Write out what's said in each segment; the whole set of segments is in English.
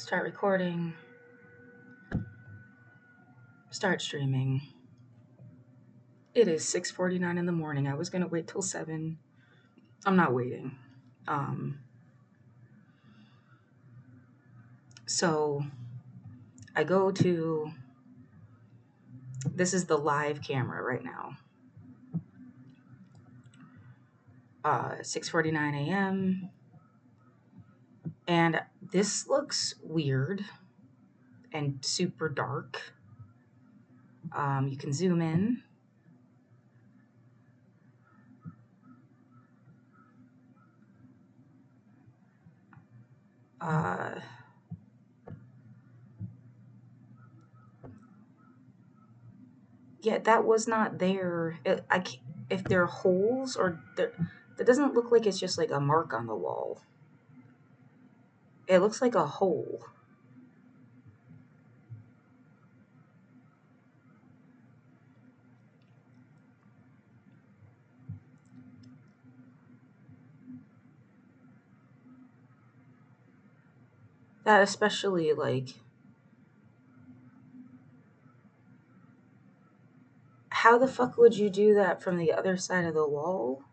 Start recording. Start streaming. It is 6:49 in the morning. I was going to wait till 7. I'm not waiting. Um, so I go to, this is the live camera right now. 6:49 a.m. And this looks weird and super dark. You can zoom in. Yeah, that was not there. If there are holes or there, that doesn't look like it's just like a mark on the wall. It looks like a hole. That especially, like, how the fuck would you do that from the other side of the wall?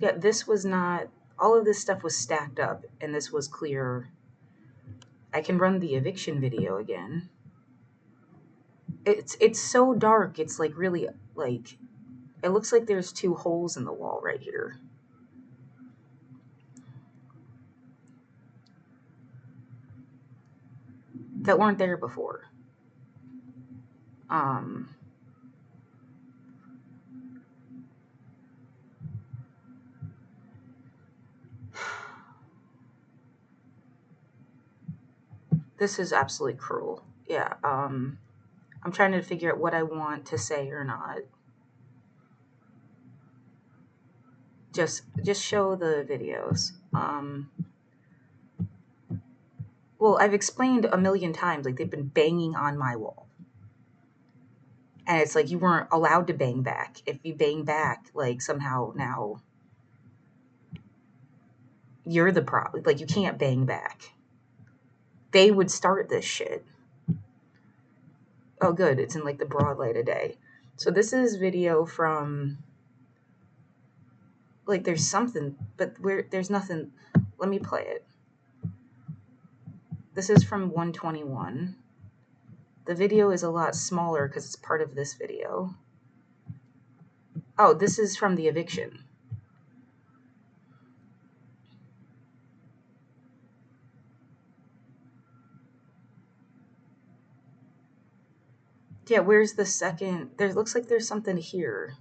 Yeah, this was not, all of this stuff was stacked up and this was clear. I can run the eviction video again. It's so dark. It's like really, like, it looks like there's two holes in the wall right here. That weren't there before. Um this is absolutely cruel. Yeah, I'm trying to figure out what I want to say or not. Just show the videos. Well, I've explained a million times, like, they've been banging on my wall. And it's like you weren't allowed to bang back. If you bang back, like, somehow now you're the problem. Like, you can't bang back. They would start this shit. Oh, good. It's in, like, the broad light of day. So this is video from, like, there's something, but there's nothing. Let me play it. This is from 121. The video is a lot smaller because it's part of this video. Oh, this is from the eviction. Yeah, where's the second? There looks like there's something here.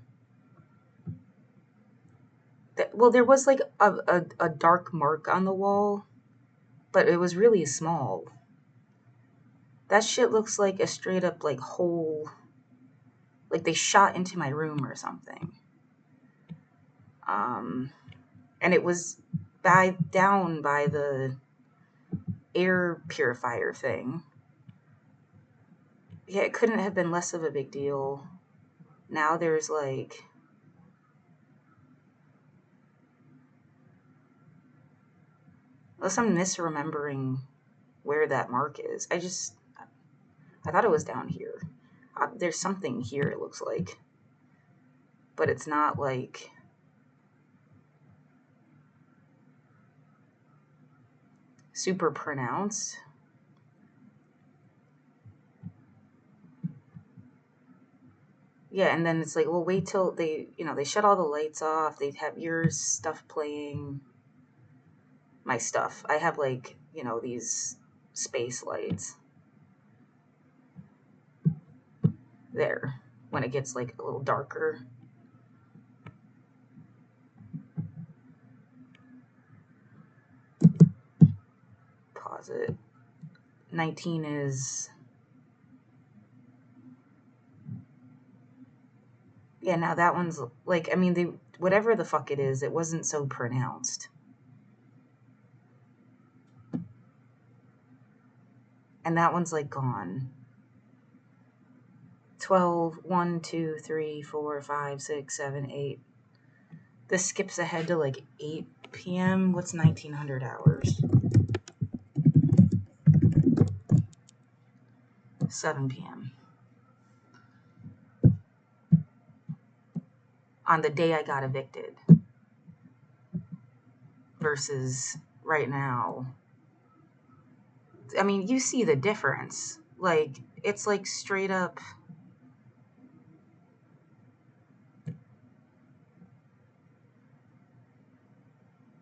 Well, there was like a dark mark on the wall, but it was really small. That shit looks like a straight up, like, hole. Like they shot into my room or something. And it was down by the air purifier thing. Yeah, it couldn't have been less of a big deal. Now there's, like, unless I'm misremembering where that mark is. I thought it was down here. There's something here, it looks like. But it's not, like, super pronounced. Yeah, and then it's like, well, wait till they shut all the lights off. They have your stuff playing. My stuff. I have, like, these space lights. There. When it gets, like, a little darker. Pause it. 19 is... Yeah, now that one's, like, I mean, whatever the fuck it is, it wasn't so pronounced. And that one's, like, gone. 12, 1, 2, 3, 4, 5, 6, 7, 8. This skips ahead to like 8 p.m. What's 1900 hours? 7 p.m. On the day I got evicted versus right now. I mean, you see the difference. Like, it's like straight up.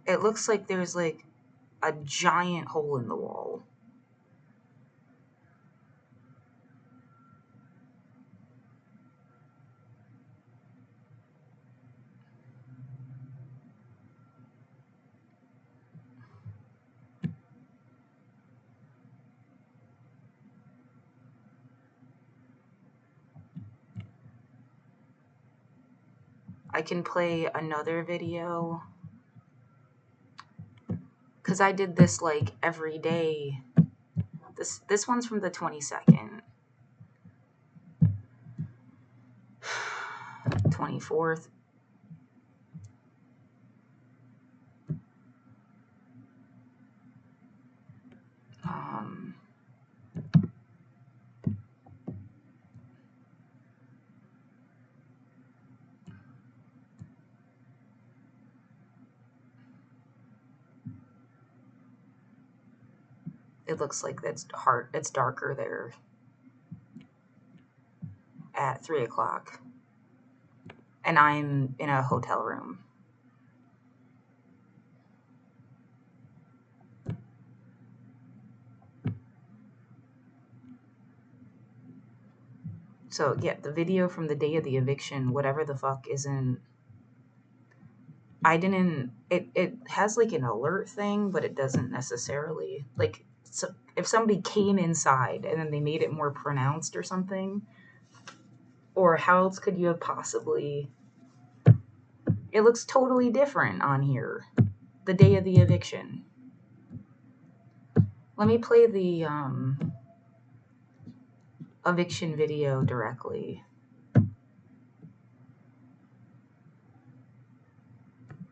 It looks like there's like a giant hole in the wall. I can play another video because I did this like every day. This one's from the 22nd, 24th. It looks like it's darker there at 3 o'clock. And I'm in a hotel room. So yeah, the video from the day of the eviction, whatever the fuck isn't. I didn't. It has like an alert thing, but it doesn't necessarily like. So if somebody came inside and then they made it more pronounced or something, or how else could you have possibly? It looks totally different on here. The day of the eviction. Let me play the eviction video directly.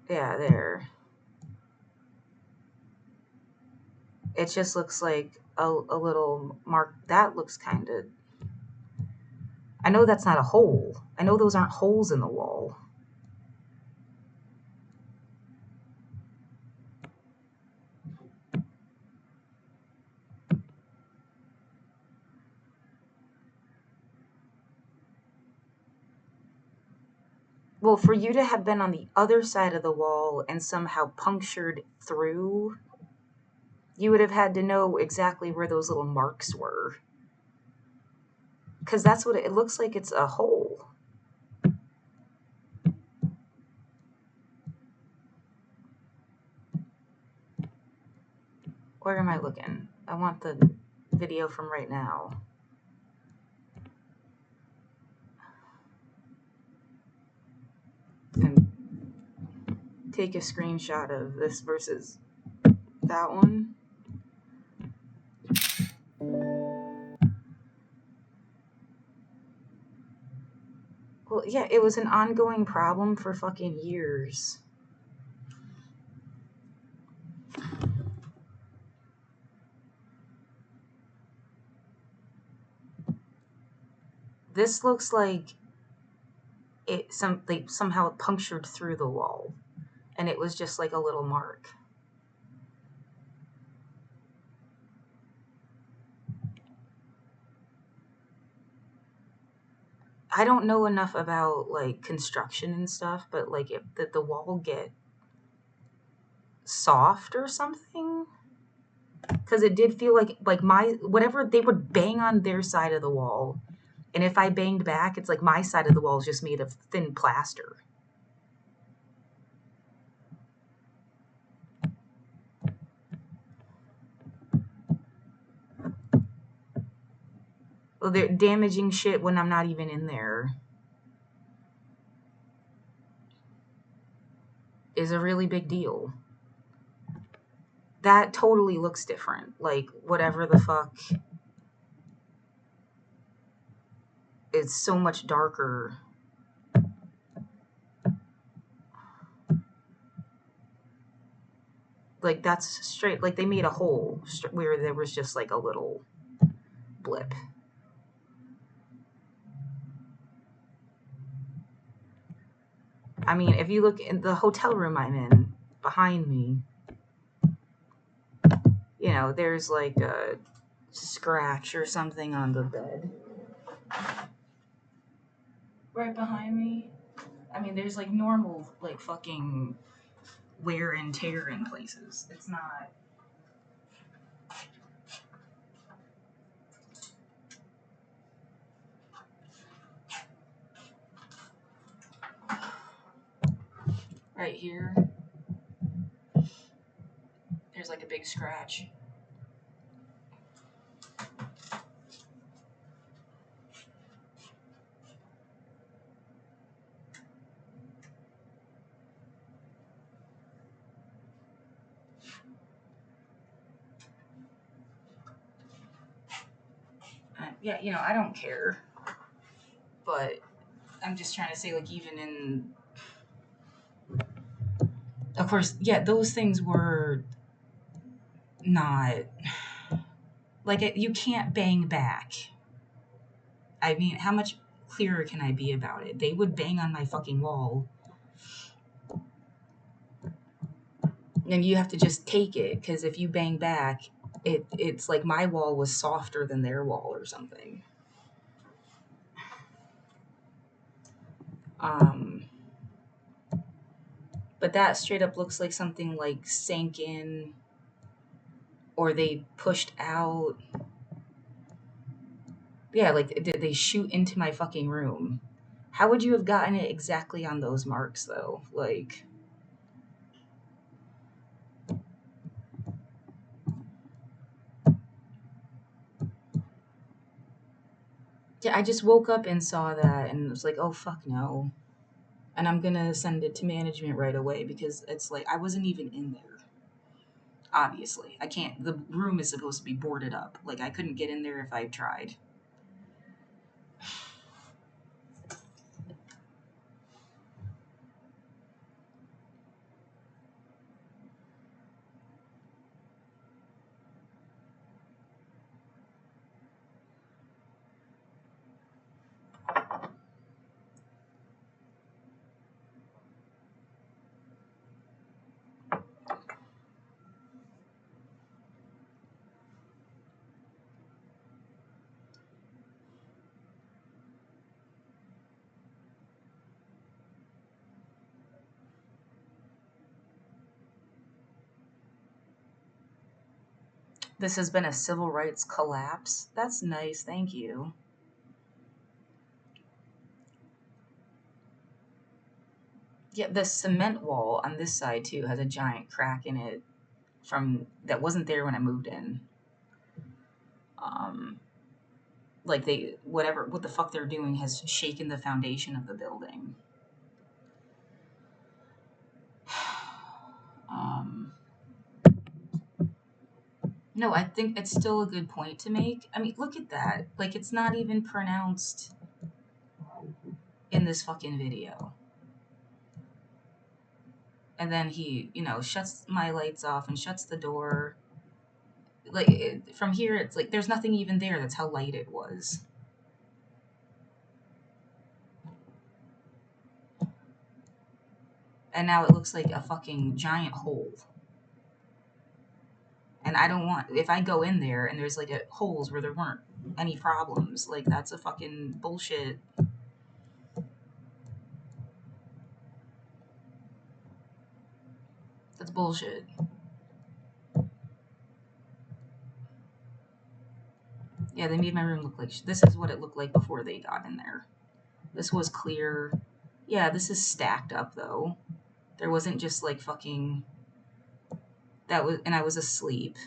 Yeah, there. It just looks like a little mark. That looks kind of. I know that's not a hole. I know those aren't holes in the wall. Well, for you to have been on the other side of the wall and somehow punctured through, you would have had to know exactly where those little marks were. Because that's what it looks like. It's a hole. Where am I looking? I want the video from right now. And take a screenshot of this versus that one. Well, yeah, it was an ongoing problem for fucking years. This looks like they somehow punctured through the wall, and it was just like a little mark. I don't know enough about like construction and stuff, but like did the wall get soft or something? Because it did feel like my whatever they would bang on their side of the wall, and if I banged back, it's like my side of the wall is just made of thin plaster. Well, they're damaging shit when I'm not even in there. Is a really big deal. That totally looks different. Like whatever the fuck. it's so much darker. Like that's straight. Like they made a hole where there was just like a little blip. I mean, if you look in the hotel room I'm in behind me, there's like a scratch or something on the bed right behind me. I mean, there's like normal, like fucking wear and tear in places. It's not. Right here, there's like a big scratch. Yeah, I don't care. But I'm just trying to say, like, even in. Of course, yeah, those things were not. Like, you can't bang back. I mean, how much clearer can I be about it? They would bang on my fucking wall. And you have to just take it, because if you bang back, it's like my wall was softer than their wall or something. Um, but that straight up looks like something like sank in or they pushed out. Yeah, like did they shoot into my fucking room? How would you have gotten it exactly on those marks though? Like, yeah, I just woke up and saw that and was like, oh fuck no. And I'm gonna send it to management right away because it's like I wasn't even in there. Obviously, I can't. The room is supposed to be boarded up. Like I couldn't get in there if I tried. This has been a civil rights collapse. That's nice. Thank you. Yeah, the cement wall on this side too has a giant crack in it from that wasn't there when I moved in. Um, like they whatever what the fuck they're doing has shaken the foundation of the building. Um, no, I think it's still a good point to make. I mean, look at that. Like it's not even pronounced in this fucking video. And then he, shuts my lights off and shuts the door. Like from here, it's like there's nothing even there. That's how light it was. And now it looks like a fucking giant hole. And I don't want if I go in there and there's like holes where there weren't any problems. Like that's a fucking bullshit. That's bullshit. Yeah, they made my room look like this is what it looked like before they got in there. This was clear. Yeah, this is stacked up though. There wasn't just like fucking that was and I was asleep.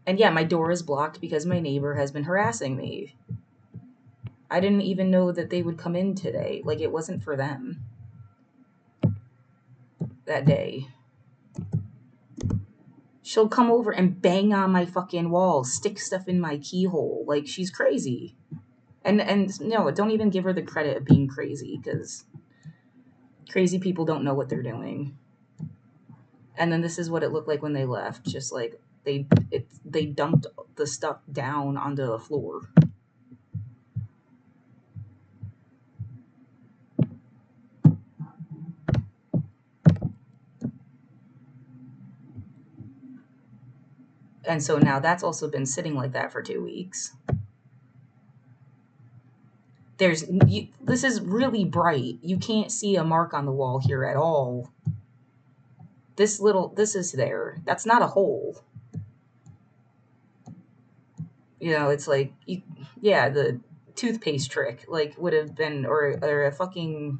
And yeah, my door is blocked because my neighbor has been harassing me. I didn't even know that they would come in today. Like it wasn't for them that day. She'll come over and bang on my fucking wall, stick stuff in my keyhole. Like, she's crazy. And no, don't even give her the credit of being crazy, because crazy people don't know what they're doing. And then this is what it looked like when they left. Just like they dumped the stuff down onto the floor. And so now that's also been sitting like that for 2 weeks. This is really bright. You can't see a mark on the wall here at all. This is there. That's not a hole. It's like, yeah, the toothpaste trick, like, would have been, or a fucking,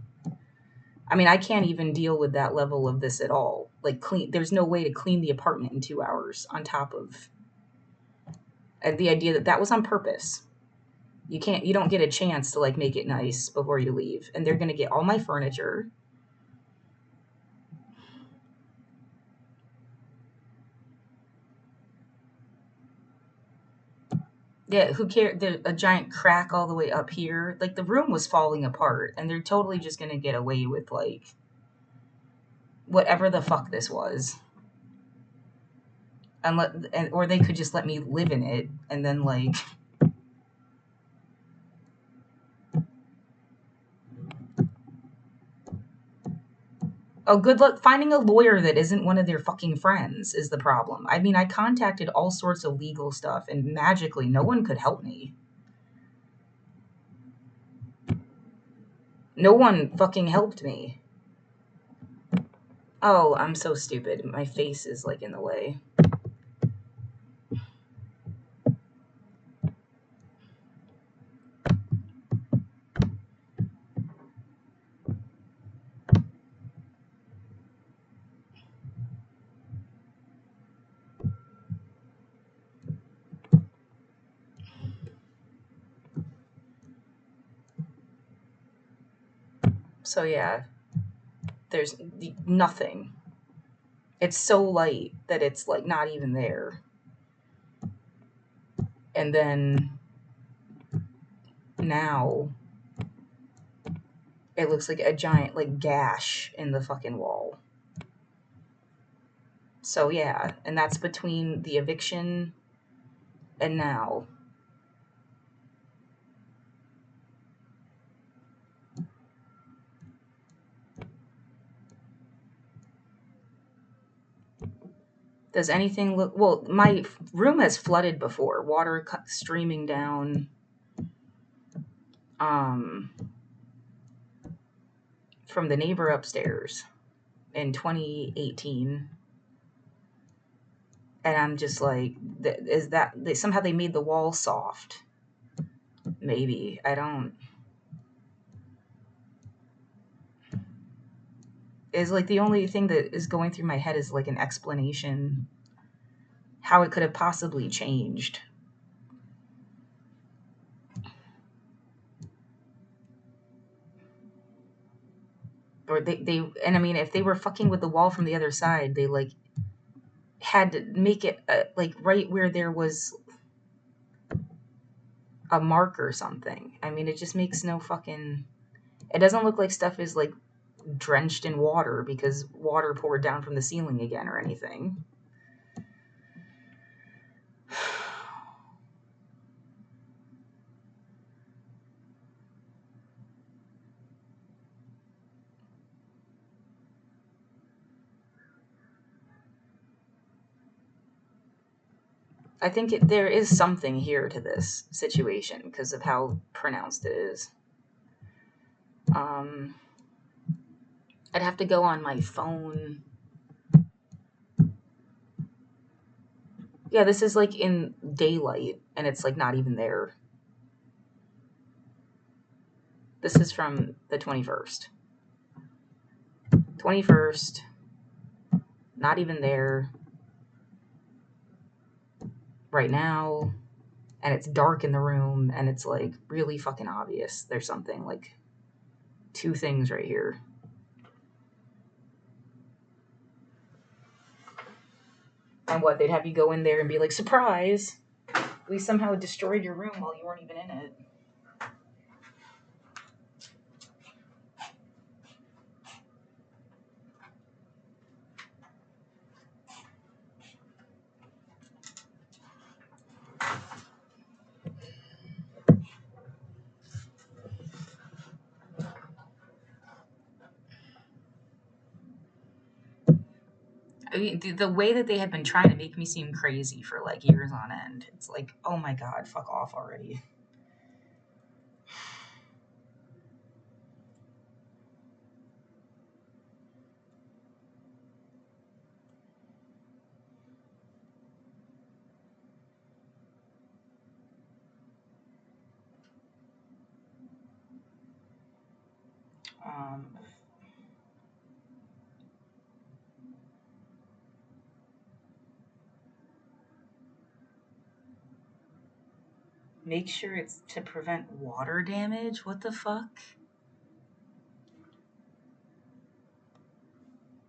I mean, I can't even deal with that level of this at all. Like, there's no way to clean the apartment in 2 hours on top of the idea that was on purpose. You don't get a chance to, like, make it nice before you leave. And they're going to get all my furniture. Yeah, who cares? There's a giant crack all the way up here. Like, the room was falling apart, and they're totally just going to get away with, like, whatever the fuck this was. Or they could just let me live in it, and then, like... Oh, good luck finding a lawyer that isn't one of their fucking friends is the problem. I mean, I contacted all sorts of legal stuff, and magically no one could help me. No one fucking helped me. Oh, I'm so stupid. My face is, like, in the way. So yeah, there's nothing. It's so light that it's, like, not even there. And then now it looks like a giant, like, gash in the fucking wall. So yeah, and that's between the eviction and now. Does anything look... Well, my room has flooded before. Water streaming down. From the neighbor upstairs in 2018. And I'm just like, is that... somehow they made the wall soft. Maybe. I don't... Is, like, the only thing that is going through my head is, like, an explanation how it could have possibly changed. Or they and I mean, if they were fucking with the wall from the other side, they, like, had to make it, like, right where there was a mark or something. I mean, it just makes no fucking... It doesn't look like stuff is, like, drenched in water because water poured down from the ceiling again or anything. I think there is something here to this situation because of how pronounced it is. I'd have to go on my phone. Yeah, this is, like, in daylight, and it's, like, not even there. This is from the 21st. 21st. Not even there. Right now. And it's dark in the room, and it's, like, really fucking obvious. There's something, like, 2 things right here. And what, they'd have you go in there and be like, surprise! We somehow destroyed your room while you weren't even in it. I mean, the way that they had been trying to make me seem crazy for like years on end, it's like, oh my god, fuck off already. Um, Make sure it's to prevent water damage? What the fuck?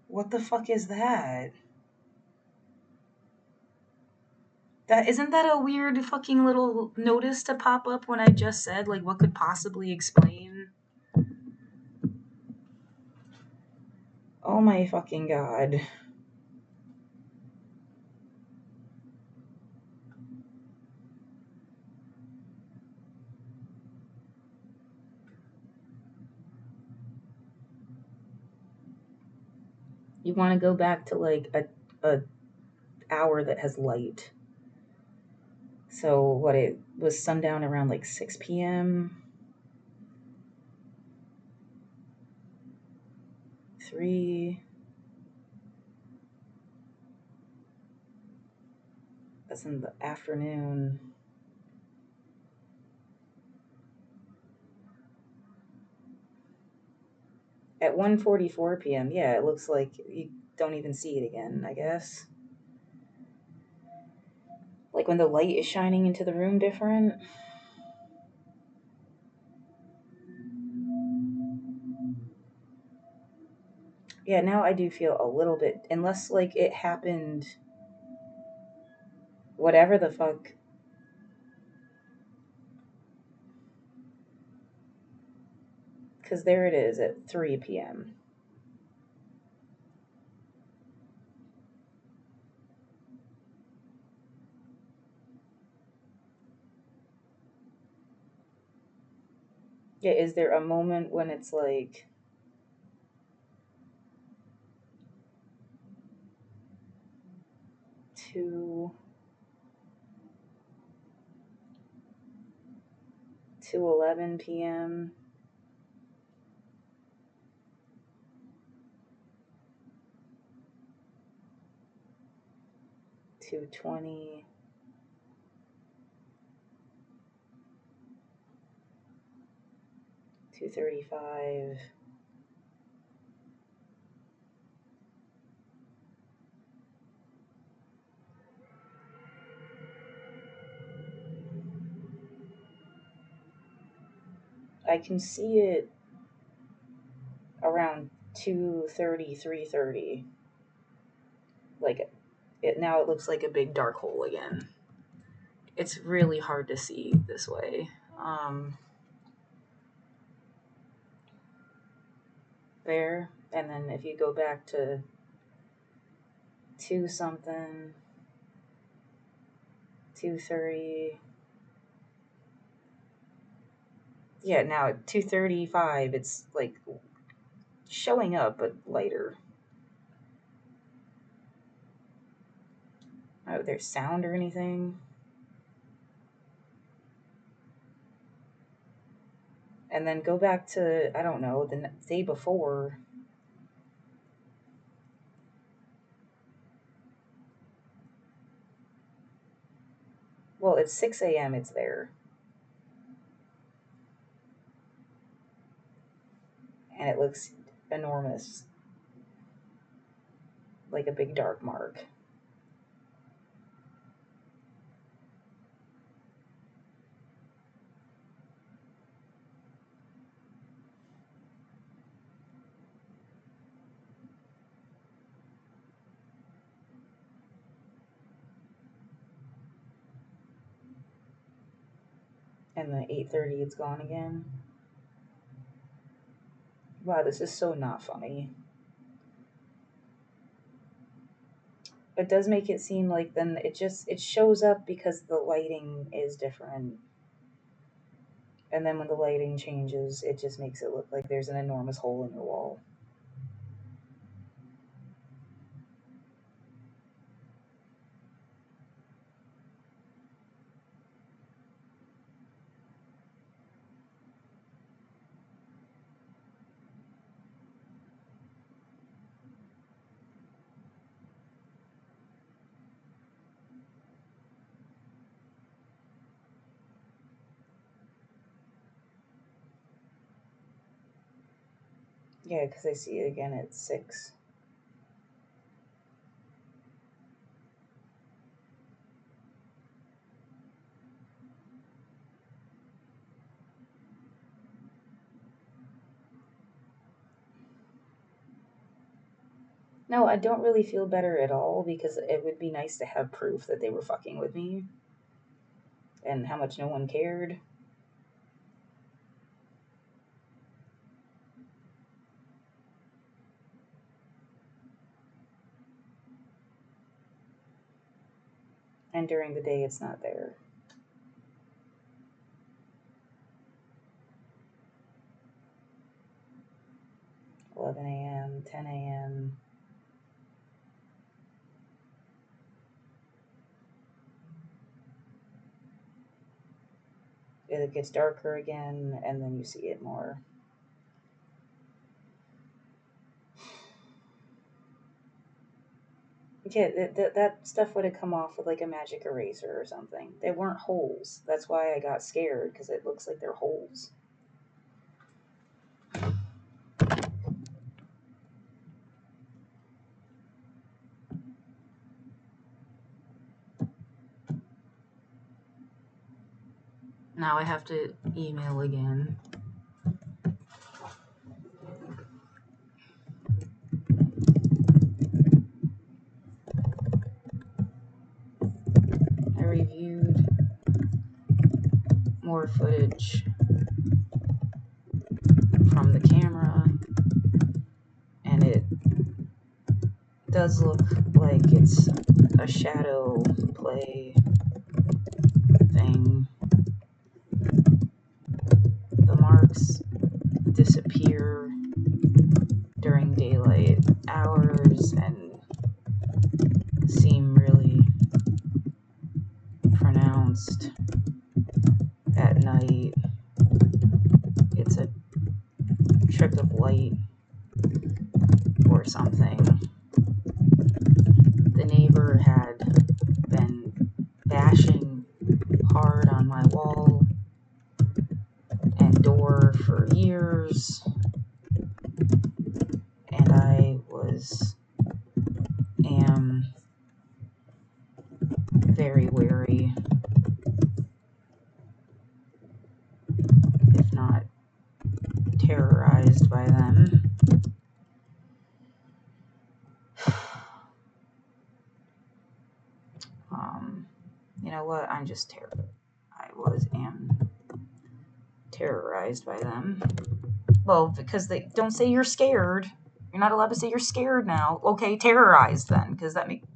What the fuck is that? That isn't that a weird fucking little notice to pop up when I just said like what could possibly explain? Oh my fucking god. You want to go back to like a hour that has light. So what, it was sundown around like 6 p.m. 3, that's in the afternoon. At 1:44 p.m. Yeah, it looks like you don't even see it again, I guess. Like when the light is shining into the room different. Yeah, now I do feel a little bit, unless like it happened, whatever the fuck. Because there it is at 3 p.m. Yeah, is there a moment when it's like 2, 2:11 p.m.? 2:20. 2:35. I can see it around 2:30, 3:30. Like it now, it looks like a big dark hole again. It's really hard to see this way. There, and then if you go back to 2 something, 2:30. Yeah, now at 2:35, it's like showing up, but lighter. Oh, there's sound or anything. And then go back to, I don't know, the day before. Well, it's 6 a.m., it's there. And it looks enormous. Like a big dark mark. And then 8:30 it's gone again. Wow, this is so not funny. It does make it seem like then it shows up because the lighting is different. And then when the lighting changes, it just makes it look like there's an enormous hole in your wall. Yeah, because I see it again at 6. No, I don't really feel better at all because it would be nice to have proof that they were fucking with me and how much no one cared. And during the day, it's not there. 11 a.m., 10 a.m. It gets darker again, and then you see it more. Yeah, that stuff would have come off with like a magic eraser or something. They weren't holes. That's why I got scared, because it looks like they're holes. Now I have to email again. I reviewed more footage from the camera, and it does look like it's a shadow play thing. The marks disappear during daylight hours and seem really pronounced at night. It's a trick of light or something. The neighbor had been bashing hard on my wall and door for years, and I am very wary, if not terrorized by them. You know what? I am terrorized by them. Well, because they don't say you're scared. You're not allowed to say you're scared now. Okay, terrorized then, because that makes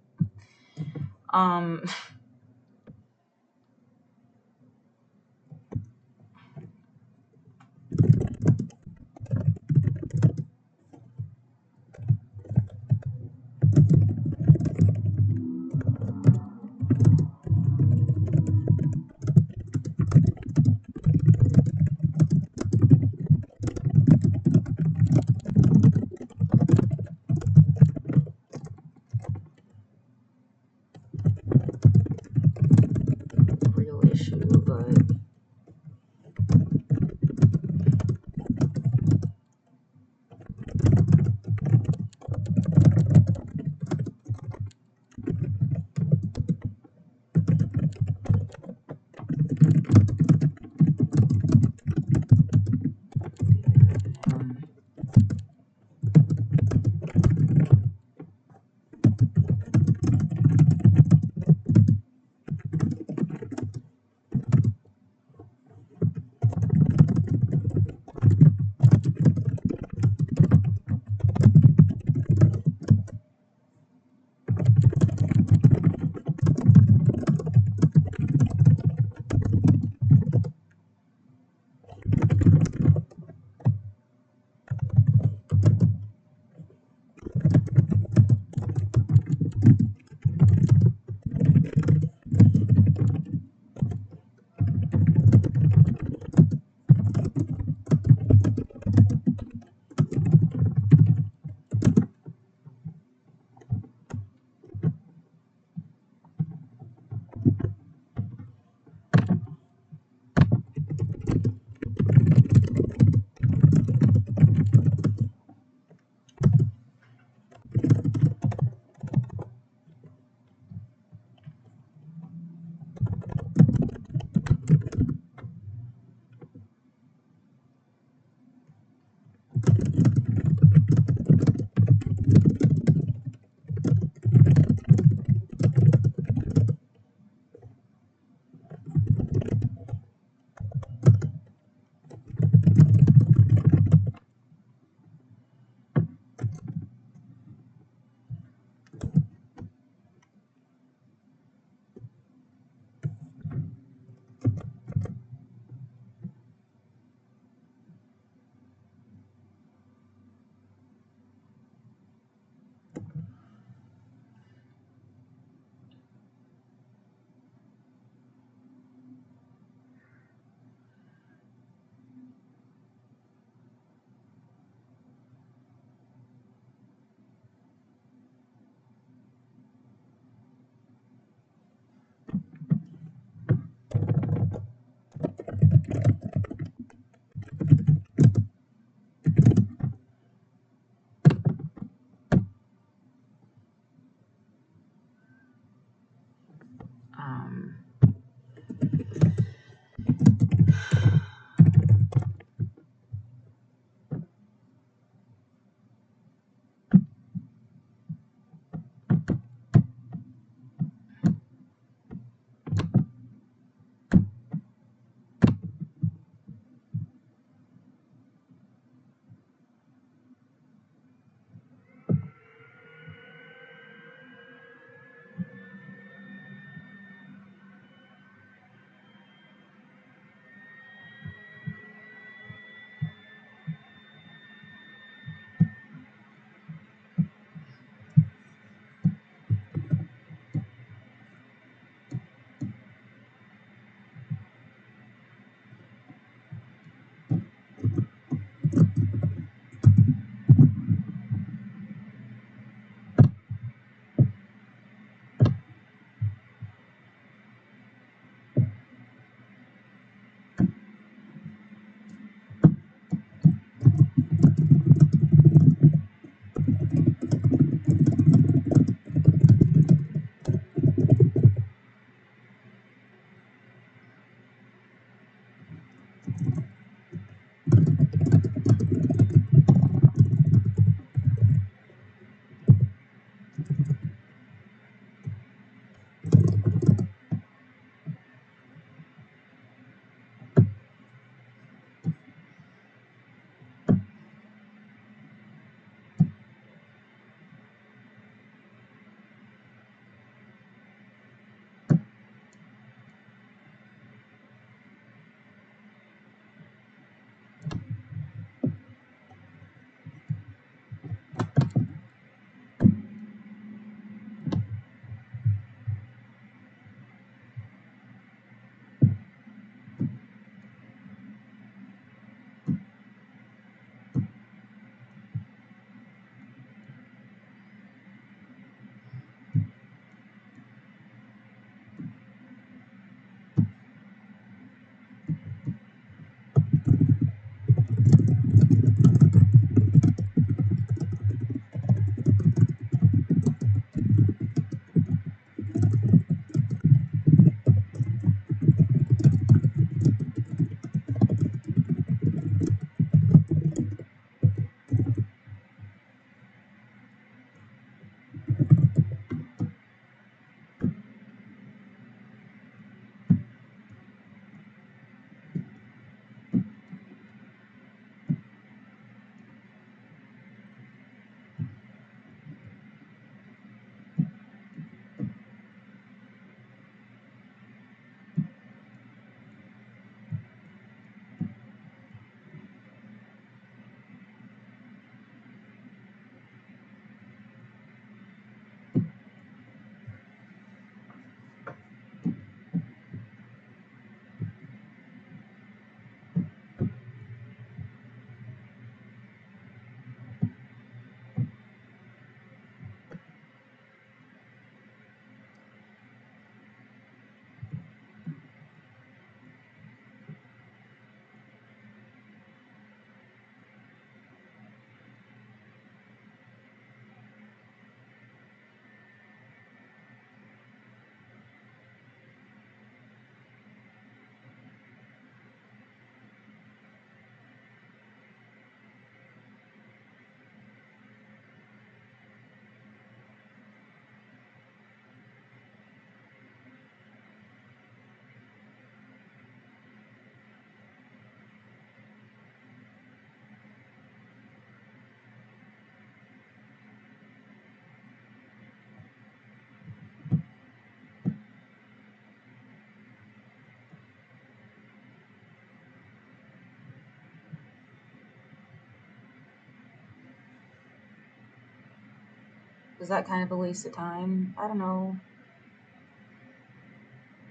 Is that kind of a waste of time? I don't know.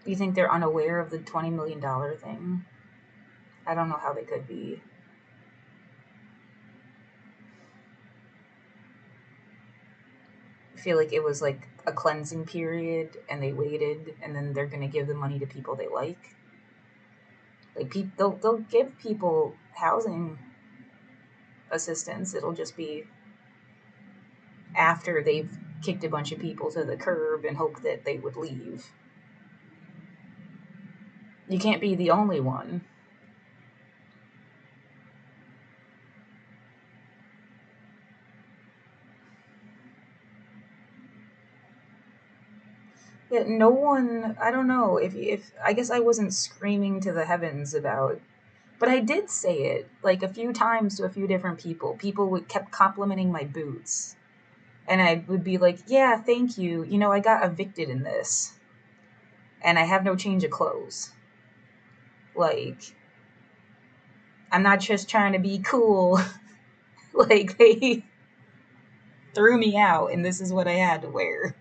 You think they're unaware of the $20 million thing? I don't know how they could be. I feel like it was like a cleansing period and they waited and then they're going to give the money to people they like. Like they'll give people housing assistance. It'll just be after they've kicked a bunch of people to the curb and hope that they would leave. You can't be the only one. Yeah, no one. I don't know if I guess I wasn't screaming to the heavens about, but I did say it like a few times to a few different people. People would kept complimenting my boots, and I would be like, "Yeah, thank you. You know, I got evicted in this, and I have no change of clothes. Like, I'm not just trying to be cool. Like they threw me out, and this is what I had to wear."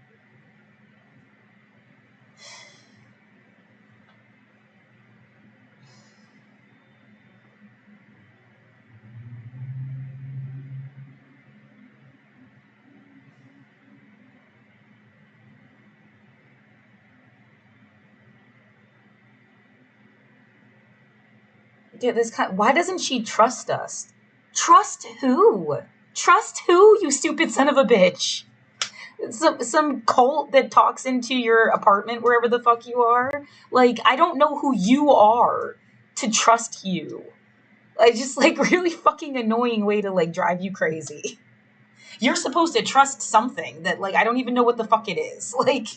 Yeah, this kind. Why doesn't she trust us? Trust who? Trust who? You stupid son of a bitch. Some cult that talks into your apartment wherever the fuck you are. Like I don't know who you are to trust you. I just like really fucking annoying way to like drive you crazy. You're supposed to trust something that like I don't even know what the fuck it is. Like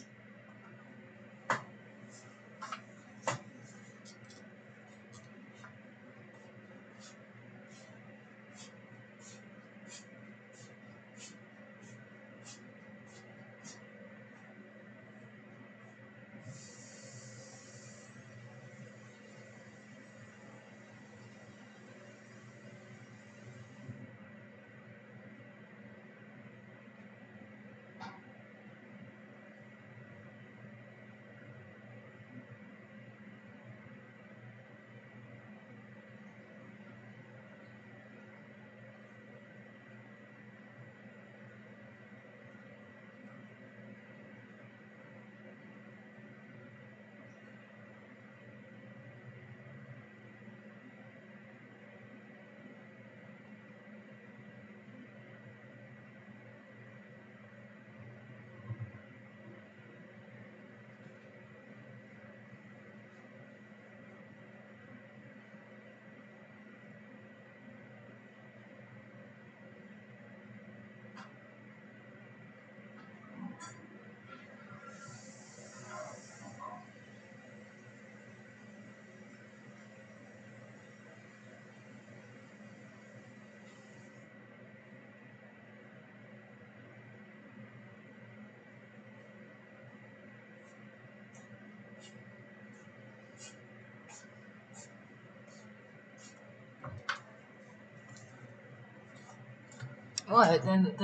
what? Then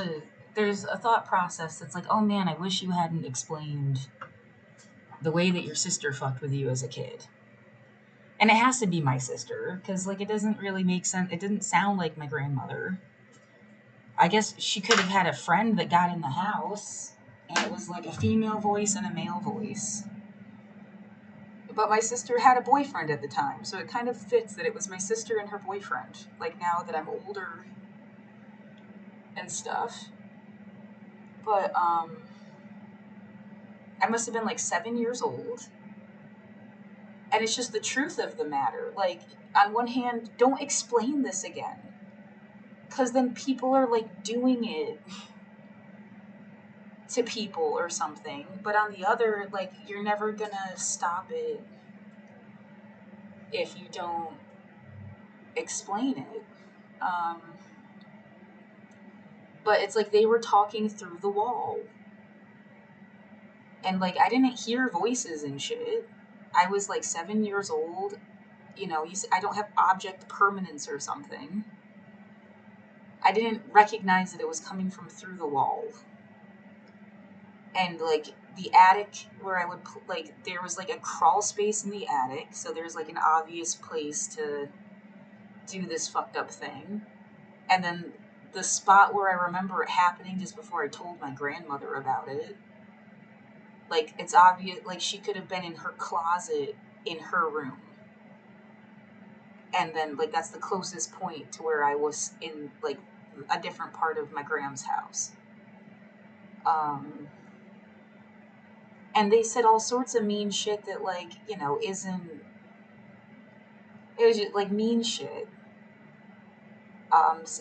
there's a thought process that's like, oh man, I wish you hadn't explained the way that your sister fucked with you as a kid. And it has to be my sister because like it doesn't really make sense. It didn't sound like my grandmother. I guess she could have had a friend that got in the house and it was like a female voice and a male voice. But my sister had a boyfriend at the time, so it kind of fits that it was my sister and her boyfriend. Like now that I'm older and stuff. But I must have been like 7 years old. And it's just the truth of the matter. Like, on one hand, don't explain this again. Because then people are like doing it to people or something. But on the other, like, you're never gonna stop it if you don't explain it. Um, but it's like they were talking through the wall. And like, I didn't hear voices and shit. I was like 7 years old. You know, I don't have object permanence or something. I didn't recognize that it was coming from through the wall. and like the attic where I would like there was like a crawl space in the attic, so there's like an obvious place to do this fucked up thing. And then the spot where I remember it happening just before I told my grandmother about it, like it's obvious, like she could have been in her closet in her room. And then like that's the closest point to where I was in like a different part of my grand's house. Um, and they said all sorts of mean shit that like isn't. It was just like mean shit.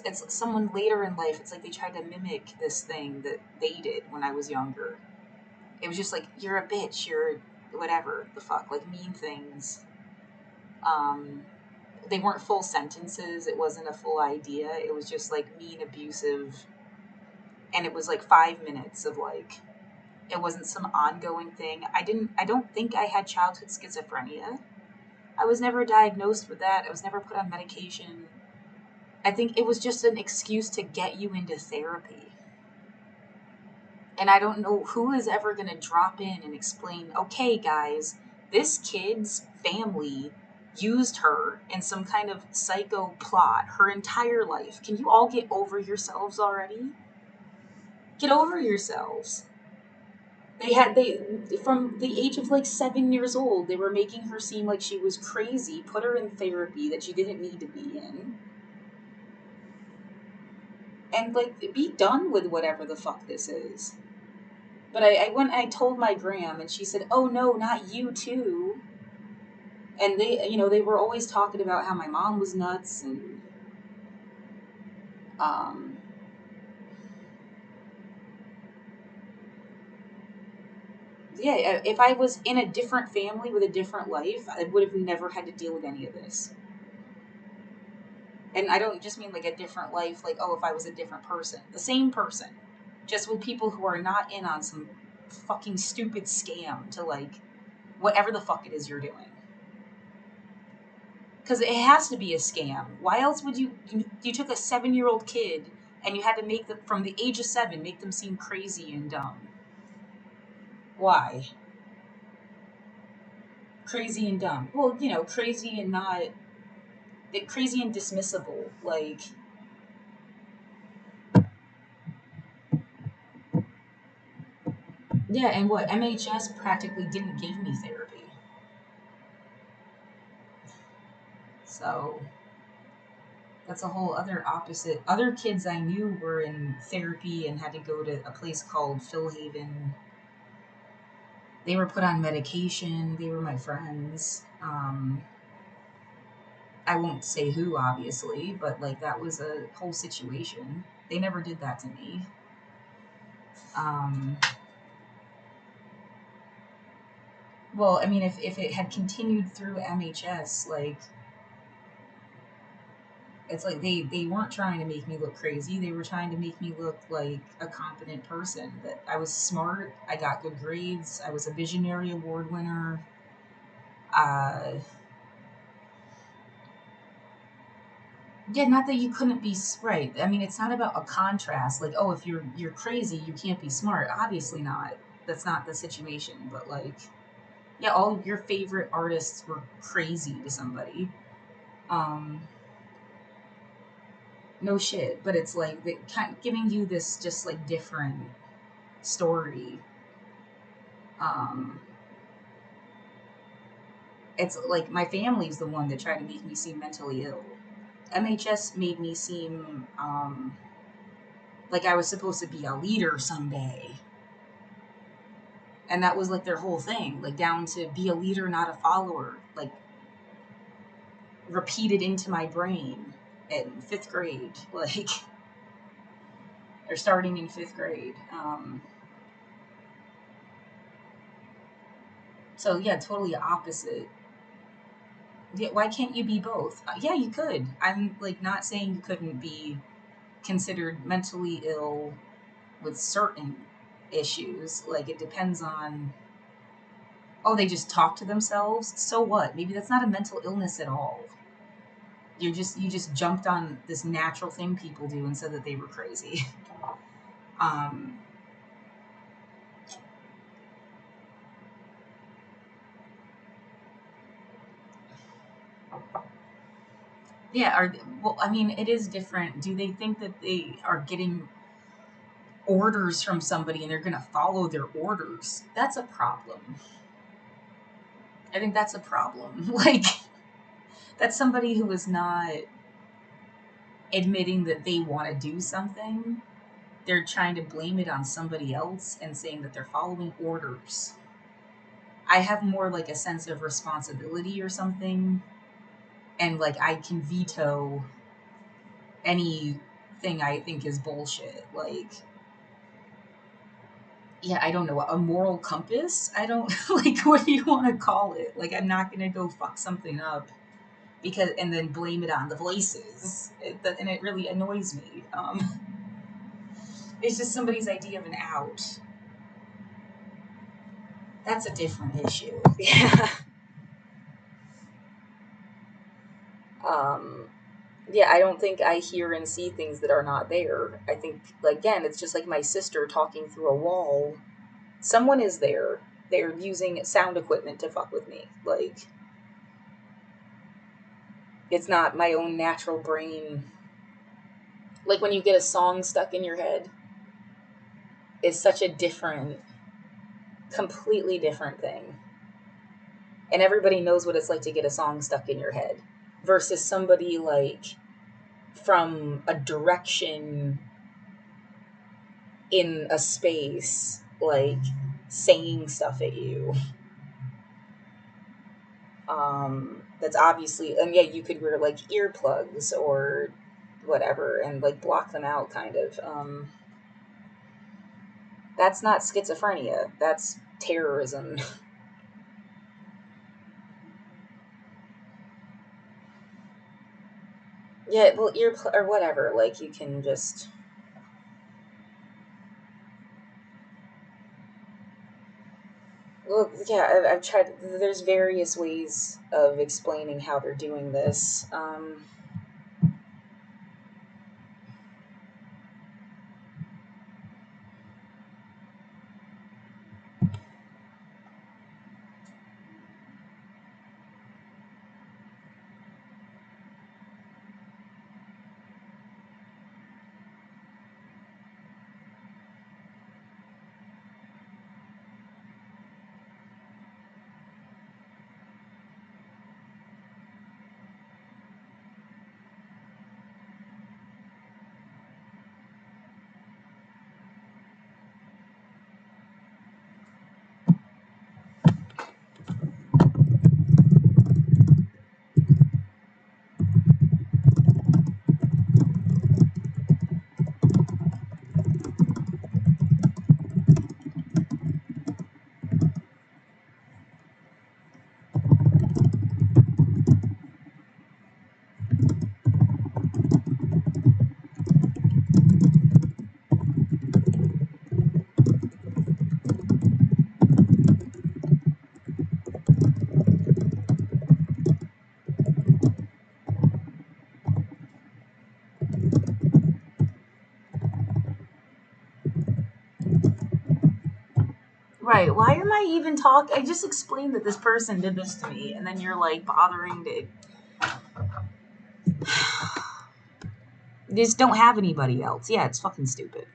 It's someone later in life. It's like they tried to mimic this thing that they did when I was younger. It was just like you're a bitch, you're whatever the fuck, like mean things. Um, they weren't full sentences. It wasn't a full idea. It was just like mean, abusive, and it was like 5 minutes of like. It wasn't some ongoing thing. I don't think I had childhood schizophrenia. I was never diagnosed with that. I was never put on medication. I think it was just an excuse to get you into therapy. And I don't know who is ever going to drop in and explain, okay, guys, this kid's family used her in some kind of psycho plot her entire life. Can you all get over yourselves already? Get over yourselves. They from the age of like 7 years old, they were making her seem like she was crazy, put her in therapy that she didn't need to be in, and like be done with whatever the fuck this is. But I went, I told my gram, and she said, "Oh no, not you too." And they were always talking about how my mom was nuts, and um, yeah, if I was in a different family with a different life, I would have never had to deal with any of this. And I don't just mean like a different life, like, oh, if I was a different person. The same person. Just with people who are not in on some fucking stupid scam to like whatever the fuck it is you're doing. Because it has to be a scam. Why else would you took a 7-year-old kid and you had to make them, from the age of 7, make them seem crazy and dumb? Why? Crazy and dumb. Well, crazy and not, crazy and dismissible. Like, yeah, and what? MHS practically didn't give me therapy. So that's a whole other opposite. Other kids I knew were in therapy and had to go to a place called Phil Haven. They were put on medication. They were my friends. I won't say who, obviously, but like that was a whole situation. They never did that to me. Um, well, I mean, if it had continued through MHS, like it's like they weren't trying to make me look crazy. They were trying to make me look like a competent person. That I was smart. I got good grades. I was a visionary award winner. Uh, yeah, not that you couldn't be right. I mean, it's not about a contrast. Like, oh, if you're crazy, you can't be smart. Obviously not. That's not the situation. But like, yeah, all your favorite artists were crazy to somebody. Um, no shit. But it's like the, kind of giving you this just like different story. Um, it's like my family's the one that tried to make me seem mentally ill. MHS made me seem like I was supposed to be a leader someday. And that was like their whole thing, like down to be a leader, not a follower, like repeated into my brain in 5th grade, like, or starting in 5th grade. So yeah, totally opposite. Yeah, why can't you be both? Yeah, you could. I'm like not saying you couldn't be considered mentally ill with certain issues. Like it depends on, oh, they just talk to themselves. So what? Maybe that's not a mental illness at all. You just jumped on this natural thing people do and said that they were crazy. um Yeah, are well, I mean, it is different. Do they think that they are getting orders from somebody and they're going to follow their orders? That's a problem. I think that's a problem. Like, that's somebody who is not admitting that they want to do something. They're trying to blame it on somebody else and saying that they're following orders. I have more like a sense of responsibility or something, and like I can veto anything I think is bullshit. Like, yeah, I don't know, a moral compass? I don't like what do you want to call it? Like, I'm not gonna go fuck something up because and then blame it on the voices. And it really annoys me. It's just somebody's idea of an out. That's a different issue. Yeah. Um, yeah, I don't think I hear and see things that are not there. I think, like, again, it's just like my sister talking through a wall. Someone is there. They're using sound equipment to fuck with me. Like, it's not my own natural brain. Like, when you get a song stuck in your head, it's such a different, completely different thing. And everybody knows what it's like to get a song stuck in your head versus somebody like from a direction in a space, like saying stuff at you. That's obviously, and yeah, you could wear like earplugs or whatever and like block them out, kind of. That's not schizophrenia. That's terrorism. Yeah, well, or whatever. Like, you can just. Well, yeah, I've tried. There's various ways of explaining how they're doing this. Right. Why am I even talking? I just explained that this person did this to me, and then you're like bothering to. Just don't have anybody else. Yeah, it's fucking stupid.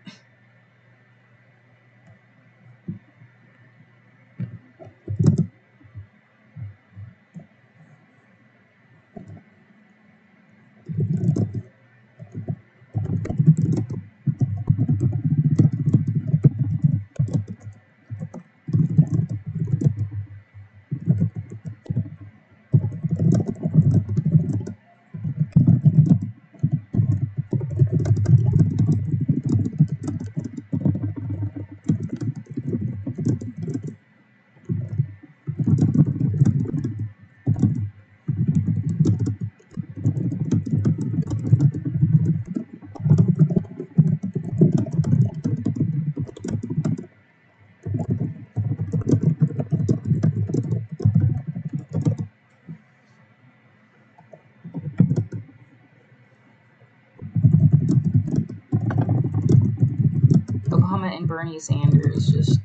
Obama and Bernie Sanders just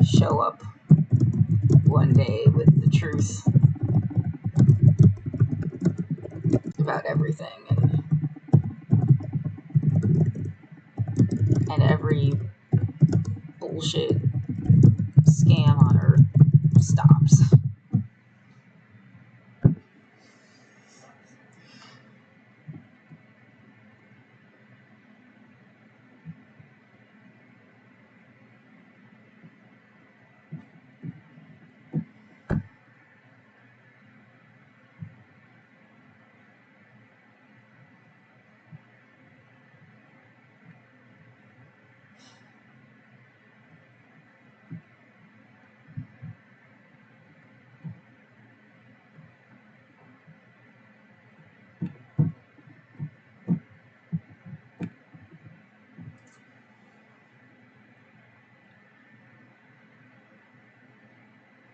show up one day with the truth about about everything, and every bullshit scam on earth stops.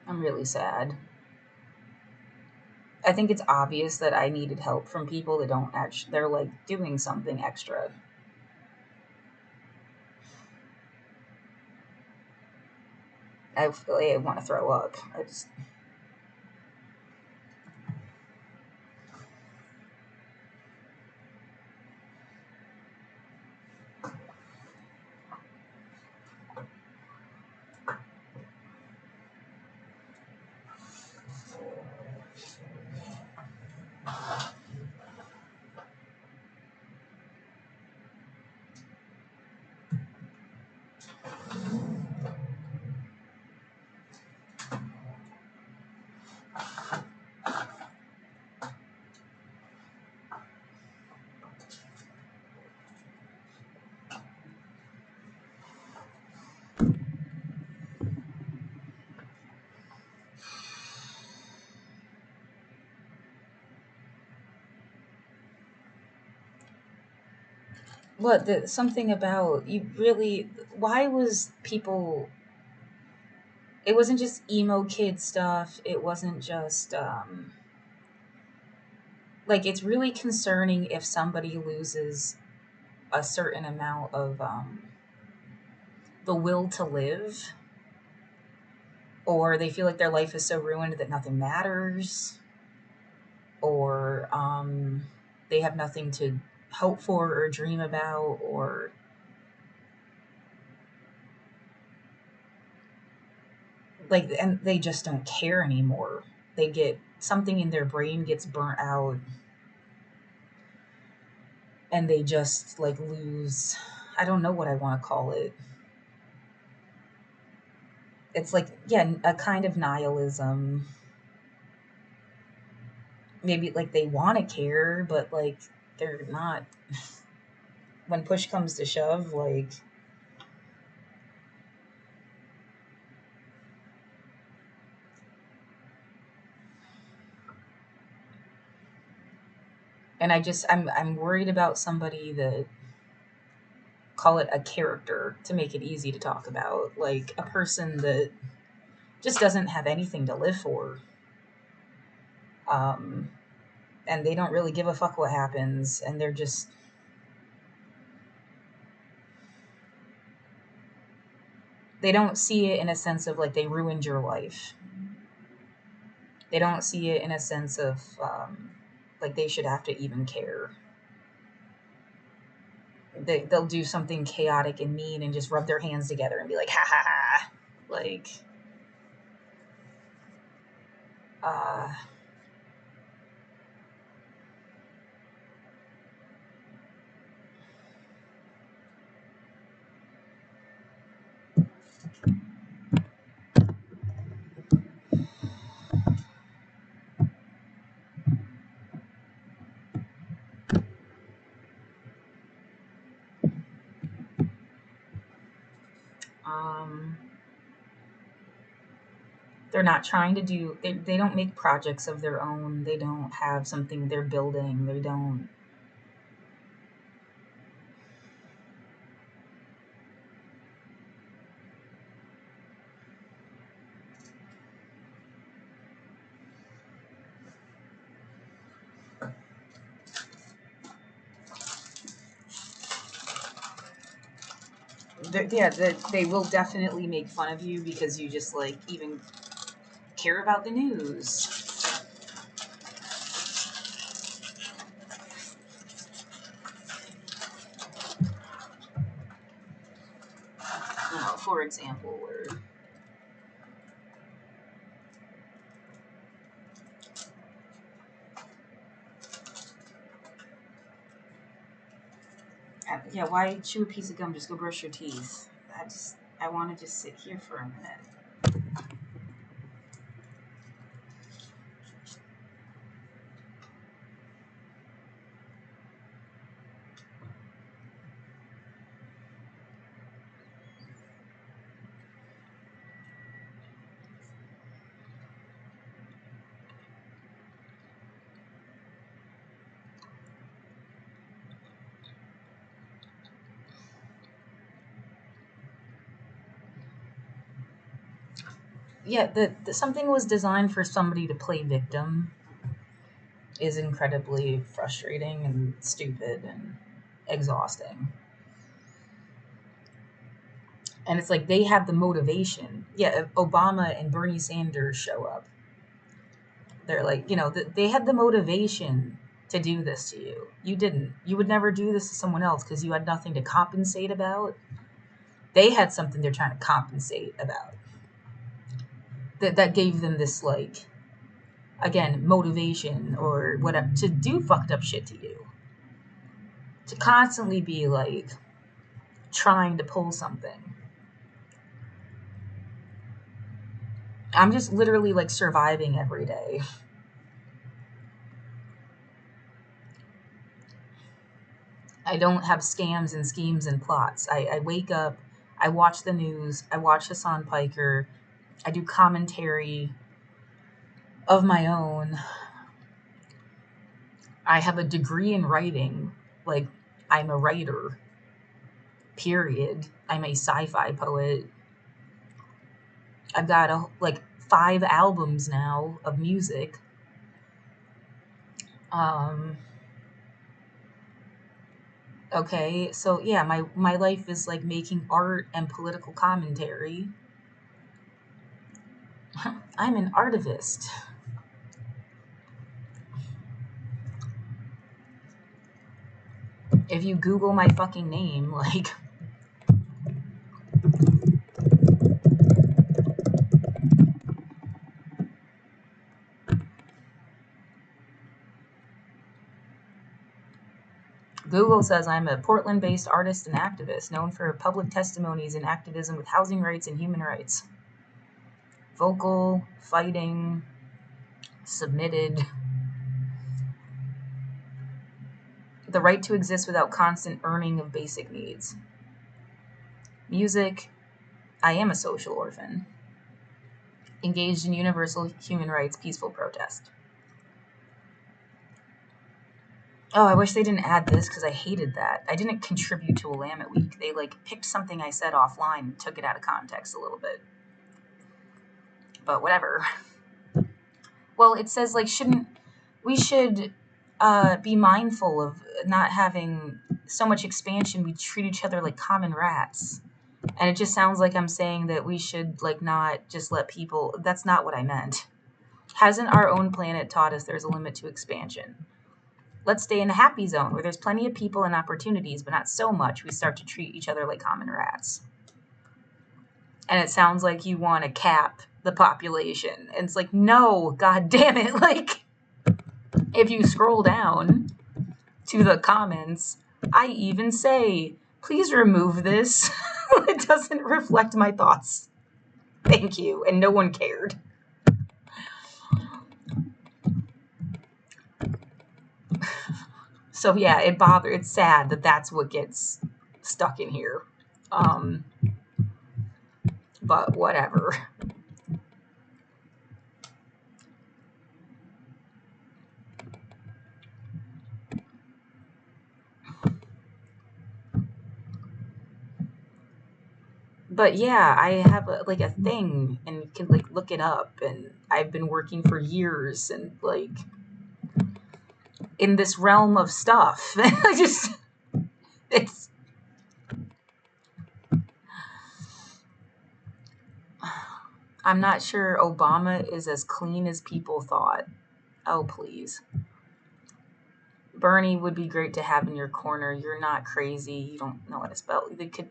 I'm really sad. I think it's obvious that I needed help from people that don't actually, they're like doing something extra. I feel like I want to throw up. Something about you really, why was people, it wasn't just emo kid stuff, it wasn't just, like, it's really concerning if somebody loses a certain amount of, the will to live, or they feel like their life is so ruined that nothing matters, or, they have nothing to hope for or dream about, or like, and they just don't care anymore. They get something in their brain gets burnt out, and they just like lose, I don't know what I want to call it. It's like, yeah, a kind of nihilism. Maybe like they want to care, but like they're not. When push comes to shove, like, and I'm worried about somebody that, call it a character to make it easy to talk about, like a person that just doesn't have anything to live for. Um, and they don't really give a fuck what happens, and they're just, they don't see it in a sense of like they ruined your life. They don't see it in a sense of, like they should have to even care. They'll do something chaotic and mean and just rub their hands together and be like, ha ha ha. Like, uh, um, they're not trying to do, they don't make projects of their own. They don't have something they're building. They don't, yeah, they will definitely make fun of you because you just like even care about the news. for example, where yeah, why chew a piece of gum? Just go brush your teeth. I want to just sit here for a minute. Yeah, the something was designed for somebody to play victim is incredibly frustrating and stupid and exhausting. And it's like they have the motivation. Yeah, if Obama and Bernie Sanders show up, they're like, they had the motivation to do this to you. You didn't. You would never do this to someone else because you had nothing to compensate about. They had something they're trying to compensate about. That gave them this, like, again, motivation or whatever to do fucked up shit to you. To constantly be like trying to pull something. I'm just literally like surviving every day. I don't have scams and schemes and plots. I wake up, I watch the news, I watch Hassan Piker, I do commentary of my own. I have a degree in writing. Like, I'm a writer, period. I'm a sci-fi poet. I've got like 5 albums now of music. Um, okay, so yeah, my life is like making art and political commentary. I'm an artivist. If you Google my fucking name, like, Google says I'm a Portland based artist and activist known for public testimonies and activism with housing rights and human rights. Vocal, fighting, submitted. The right to exist without constant earning of basic needs. Music, I am a social orphan. Engaged in universal human rights, peaceful protest. Oh, I wish they didn't add this because I hated that. I didn't contribute to Willamette Week. They like picked something I said offline and took it out of context a little bit. But whatever. Well, it says like we should be mindful of not having so much expansion. We treat each other like common rats. And it just sounds like I'm saying that we should like not just let people. That's not what I meant. Hasn't our own planet taught us there's a limit to expansion? Let's stay in a happy zone where there's plenty of people and opportunities, but not so much we start to treat each other like common rats. And it sounds like you want to cap the population. And it's like, no, god damn it. Like, if you scroll down to the comments, I even say, please remove this. It doesn't reflect my thoughts. Thank you. And no one cared. So yeah, it's sad that that's what gets stuck in here. But whatever. But yeah, I have like a thing, and you can like look it up. And I've been working for years, and like in this realm of stuff. I just it's I'm not sure Obama is as clean as people thought. Oh please. Bernie would be great to have in your corner. You're not crazy. You don't know how to spell. They could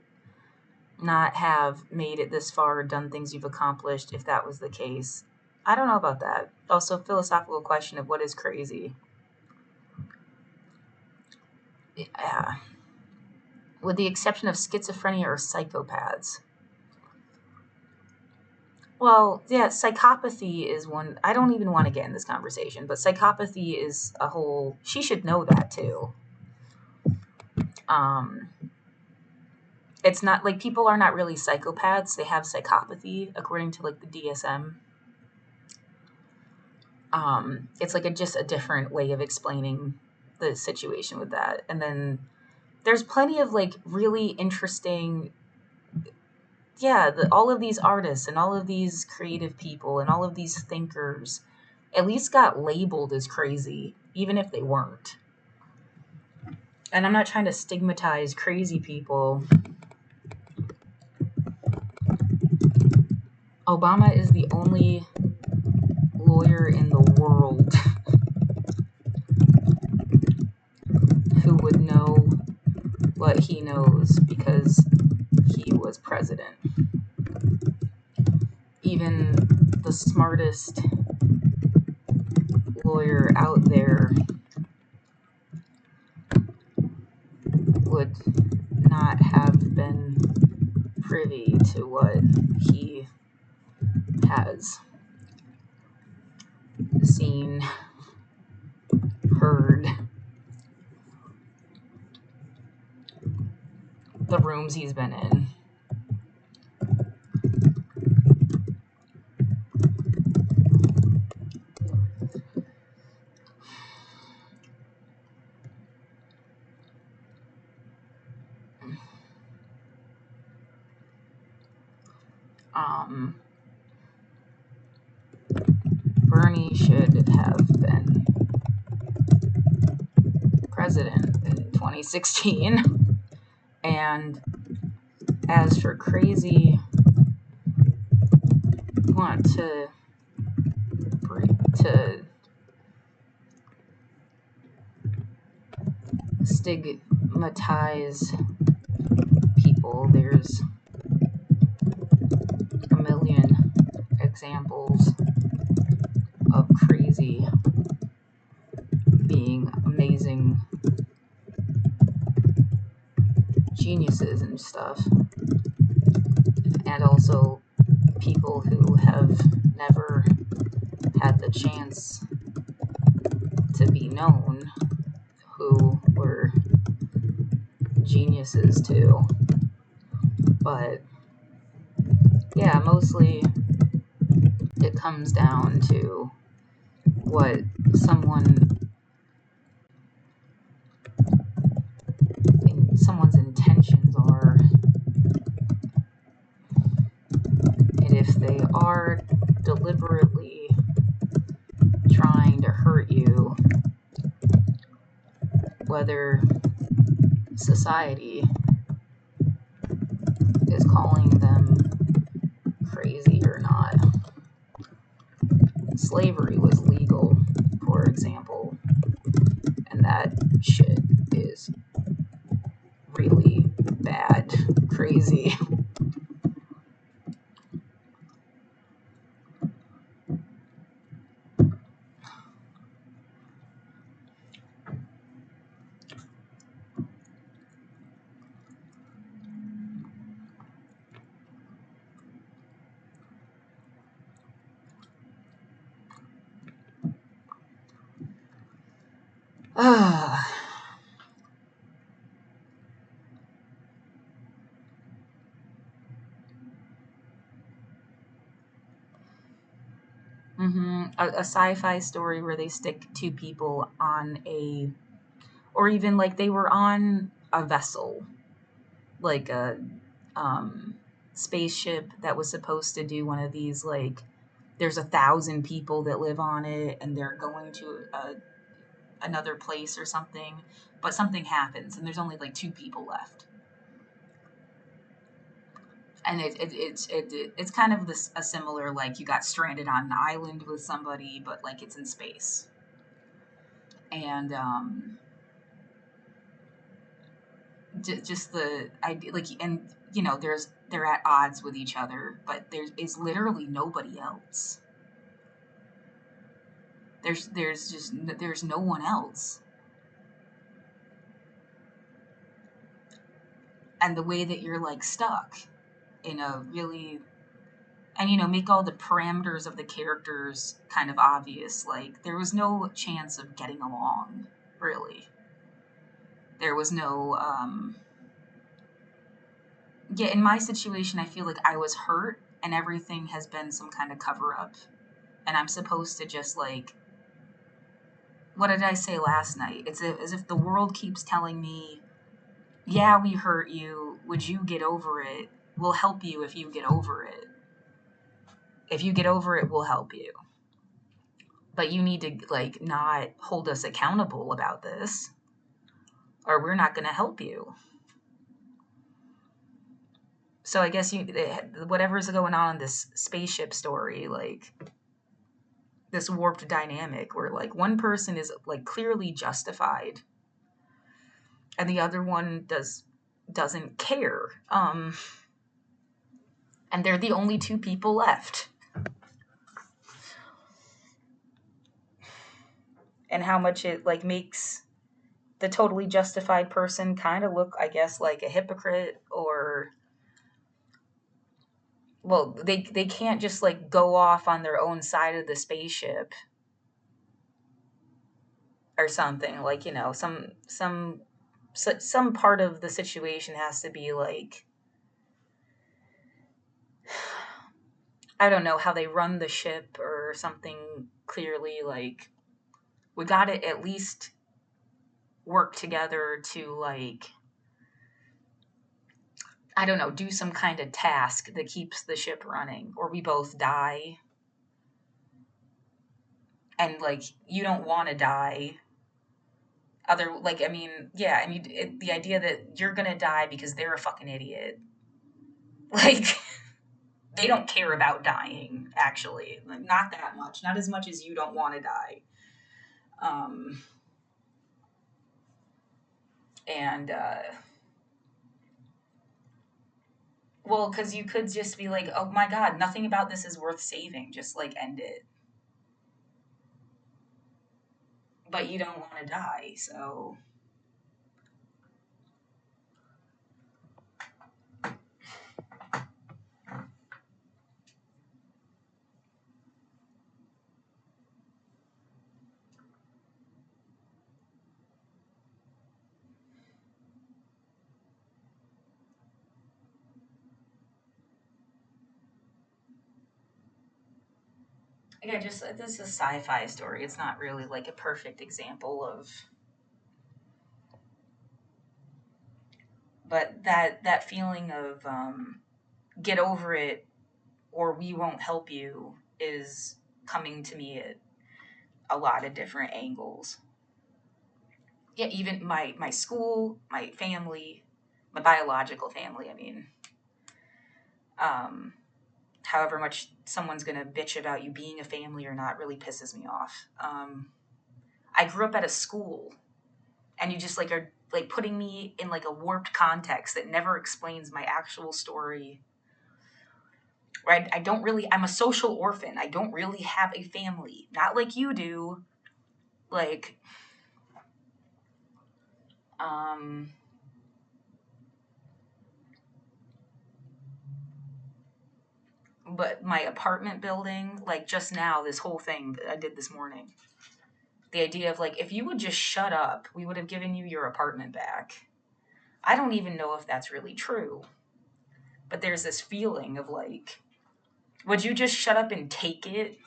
not have made it this far or done things you've accomplished if that was the case. I don't know about that. Also, philosophical question of what is crazy. Yeah. With the exception of schizophrenia or psychopaths. Well, yeah, psychopathy is one. I don't even want to get in this conversation, but psychopathy is a whole. She should know that too. Um, it's not like people are not really psychopaths. They have psychopathy according to like the DSM. It's like just a different way of explaining the situation with that. And then there's plenty of like really interesting, yeah, all of these artists and all of these creative people and all of these thinkers at least got labeled as crazy, even if they weren't. And I'm not trying to stigmatize crazy people. Obama is the only lawyer in the world who would know what he knows because he was president. Even the smartest lawyer out there would not have been privy to what he has seen, heard, the rooms he's been in. Um, Bernie should have been president in 2016. And as for crazy, want to stigmatize people, there's a million examples of crazy being amazing geniuses and stuff, and also people who have never had the chance to be known who were geniuses too. But yeah, mostly it comes down to what someone's intentions are, and if they are deliberately trying to hurt you, whether society is calling them crazy or not. Slavery was legal, for example, and that shit is really bad, crazy. Ah. A sci-fi story where they stick two people on or even like they were on a vessel, like a um, spaceship that was supposed to do one of these, like there's 1,000 people that live on it and they're going to another place or something, but something happens and there's only like two people left. And it's kind of a similar, like you got stranded on an island with somebody, but like it's in space. And just the idea, like, and they're at odds with each other, but there is literally nobody else. There's no one else. And the way that you're like stuck in a really, and make all the parameters of the characters kind of obvious. Like, there was no chance of getting along, really. There was no yeah, in my situation I feel like I was hurt and everything has been some kind of cover up, and I'm supposed to just like, what did I say last night? It's as if the world keeps telling me, yeah, we hurt you, would you get over it? We'll help you if you get over it. If you get over it, we'll help you. But you need to like not hold us accountable about this, or we're not going to help you. So I guess whatever's going on in this spaceship story, like this warped dynamic where like one person is like clearly justified and the other one doesn't care. And they're the only two people left. And how much it like makes the totally justified person kind of look, I guess, like a hypocrite, or well, they can't just like go off on their own side of the spaceship or something, like, some part of the situation has to be like, I don't know how they run the ship or something. Clearly, like, we got to at least work together to like, I don't know, do some kind of task that keeps the ship running, or we both die. And like, you don't want to die. Other, like, I mean, yeah, and the idea that you're gonna die because they're a fucking idiot, like, they don't care about dying, actually, like, not that much, not as much as you don't want to die. um and well, because you could just be like, oh my god, nothing about this is worth saving, just like end it. But you don't want to die, so again, just this is a sci-fi story. It's not really like a perfect example of, but that feeling of get over it or we won't help you is coming to me at a lot of different angles. Yeah, even my school, my family, my biological family. I mean, um, however much someone's gonna bitch about you being a family or not really pisses me off. I grew up at a school, and you just like are like putting me in like a warped context that never explains my actual story. Right? I don't really. I'm a social orphan. I don't really have a family, not like you do. Like, um, but my apartment building, like just now, this whole thing that I did this morning, the idea of like, if you would just shut up, we would have given you your apartment back. I don't even know if that's really true, but there's this feeling of like, would you just shut up and take it?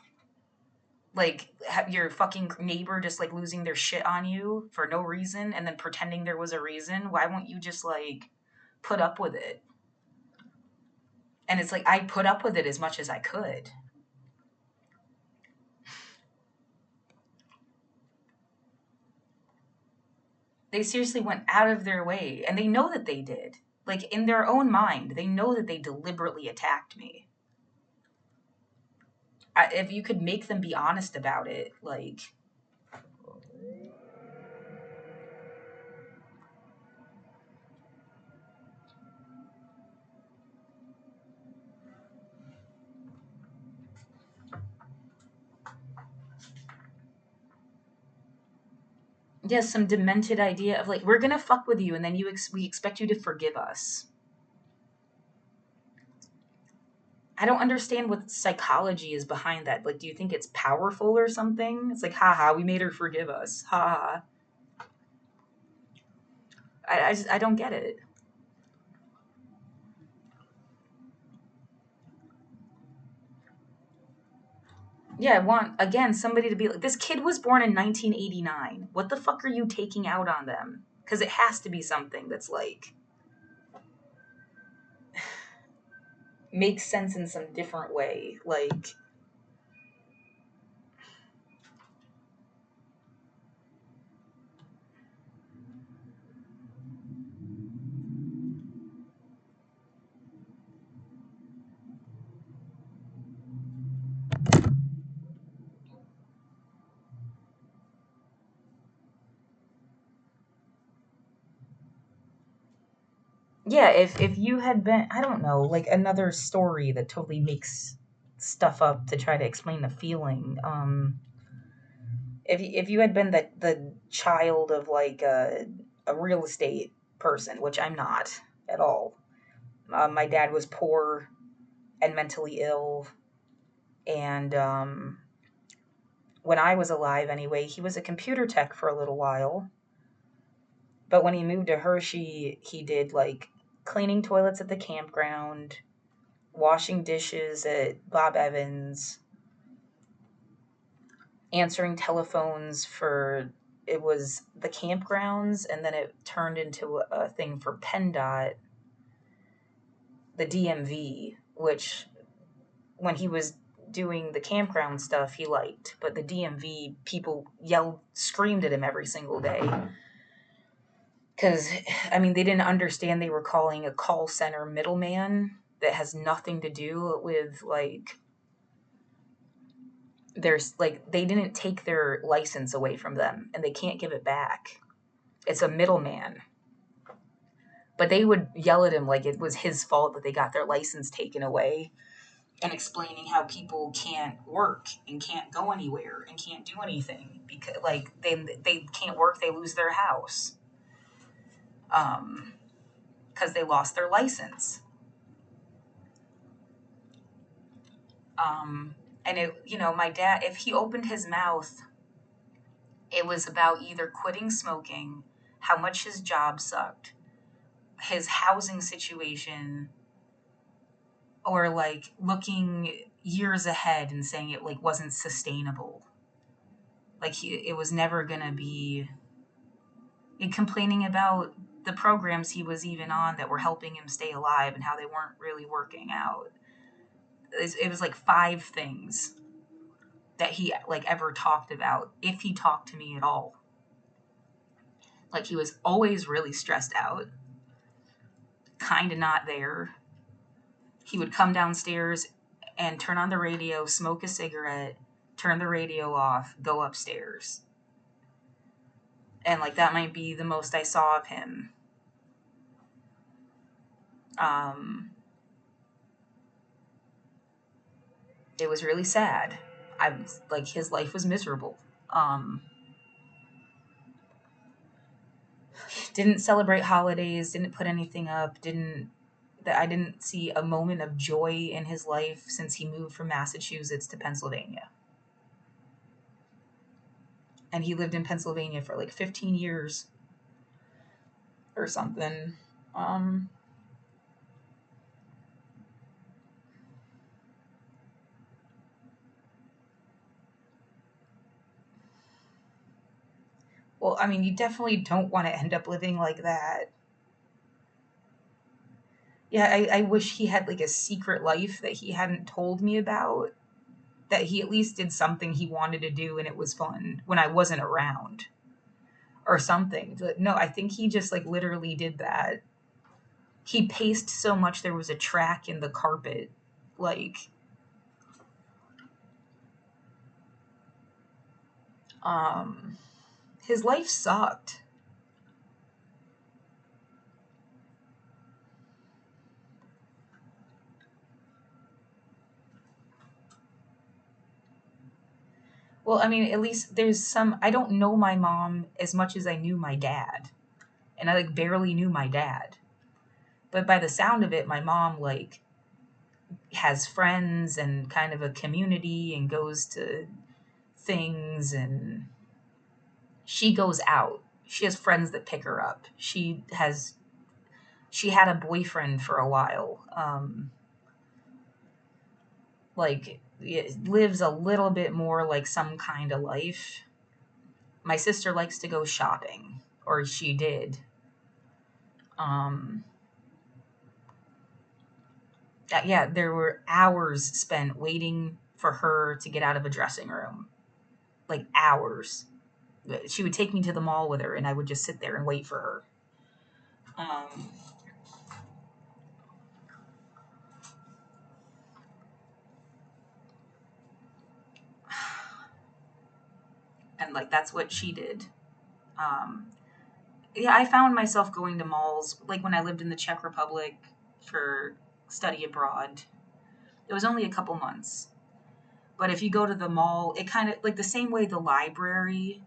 Like, your fucking neighbor just like losing their shit on you for no reason and then pretending there was a reason. Why won't you just like put up with it? And it's like, I put up with it as much as I could. They seriously went out of their way, and they know that they did. Like, in their own mind, they know that they deliberately attacked me. If you could make them be honest about it, like, Yes, some demented idea of like, we're gonna fuck with you, and then we expect you to forgive us. I don't understand what psychology is behind that. Like, do you think it's powerful or something? It's like, haha, we made her forgive us. Ha ha. I don't get it. Yeah, I want, again, somebody to be like, this kid was born in 1989. What the fuck are you taking out on them? Because it has to be something that's like, makes sense in some different way. Like, yeah, if you had been, I don't know, like another story that totally makes stuff up to try to explain the feeling. If you had been the child of like a real estate person, which I'm not at all. My dad was poor and mentally ill, and when I was alive anyway, he was a computer tech for a little while. But when he moved to Hershey, he did like cleaning toilets at the campground, washing dishes at Bob Evans, answering telephones for, it was the campgrounds, and then it turned into a thing for PennDOT, the DMV, which when he was doing the campground stuff he liked, but the DMV people yelled, screamed at him every single day because I mean they didn't understand they were calling a call center middleman that has nothing to do with like, there's like, they didn't take their license away from them and they can't give it back. It's a middleman. But they would yell at him like it was his fault that they got their license taken away, and explaining how people can't work and can't go anywhere and can't do anything because like they can't work, they lose their house because they lost their license. um and it, my dad, if he opened his mouth, it was about either quitting smoking, how much his job sucked, his housing situation, or like looking years ahead and saying it like wasn't sustainable. Like it was never gonna be, and complaining about the programs he was even on that were helping him stay alive and how they weren't really working out. It was like five things that he like ever talked about, if he talked to me at all. Like he was always really stressed out, kind of not there. He would come downstairs and turn on the radio, smoke a cigarette, turn the radio off, go upstairs. And like that might be the most I saw of him. Um, it was really sad. I was like, his life was miserable. Um, didn't celebrate holidays, didn't put anything up, didn't, that I didn't see a moment of joy in his life since he moved from Massachusetts to Pennsylvania. And he lived in Pennsylvania for like 15 years or something. Um, well, I mean, you definitely don't want to end up living like that. Yeah, I wish he had like a secret life that he hadn't told me about, that he at least did something he wanted to do and it was fun when I wasn't around or something. But no, I think he just like literally did that. He paced so much there was a track in the carpet. Like, um, his life sucked. Well, I mean, at least there's some. I don't know my mom as much as I knew my dad, and I like barely knew my dad. But by the sound of it, my mom like has friends and kind of a community and goes to things, and she goes out. She has friends that pick her up. She had a boyfriend for a while. Like it lives a little bit more like some kind of life. My sister likes to go shopping, or she did. Um, yeah, there were hours spent waiting for her to get out of a dressing room, like hours. She would take me to the mall with her, and I would just sit there and wait for her. Um, and like that's what she did. Um, yeah, I found myself going to malls like when I lived in the Czech Republic for study abroad. It was only a couple months, but if you go to the mall, it kind of like the same way the library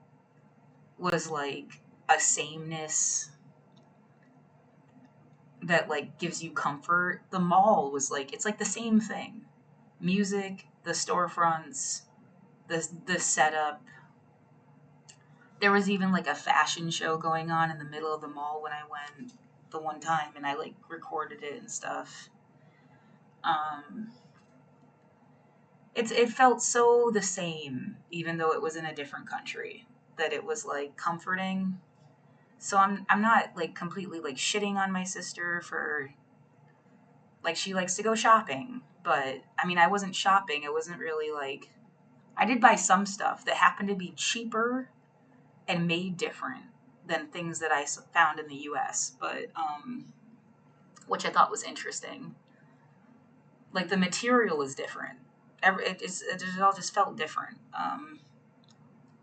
was like a sameness that like gives you comfort. The mall was like it's like the same thing. Music, the storefronts, the setup. There was even like a fashion show going on in the middle of the mall when I went the one time, and I like recorded it and stuff. Um, it felt so the same, even though it was in a different country. That it was like comforting. So I'm not like completely like shitting on my sister for like she likes to go shopping, but I mean I wasn't shopping. It wasn't really like I did buy some stuff that happened to be cheaper and made different than things that I found in the U.S. But which I thought was interesting. Like the material is different. It all just felt different.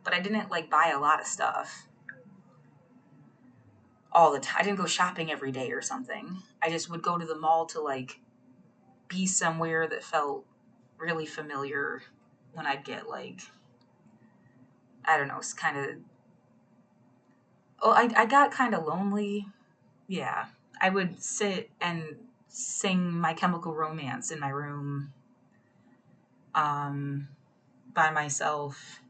But I didn't like buy a lot of stuff all the time. I didn't go shopping every day or something. I just would go to the mall to like be somewhere that felt really familiar when I'd get like I don't know, it's kind of I got kind of lonely. Yeah. I would sit and sing My Chemical Romance in my room um by myself.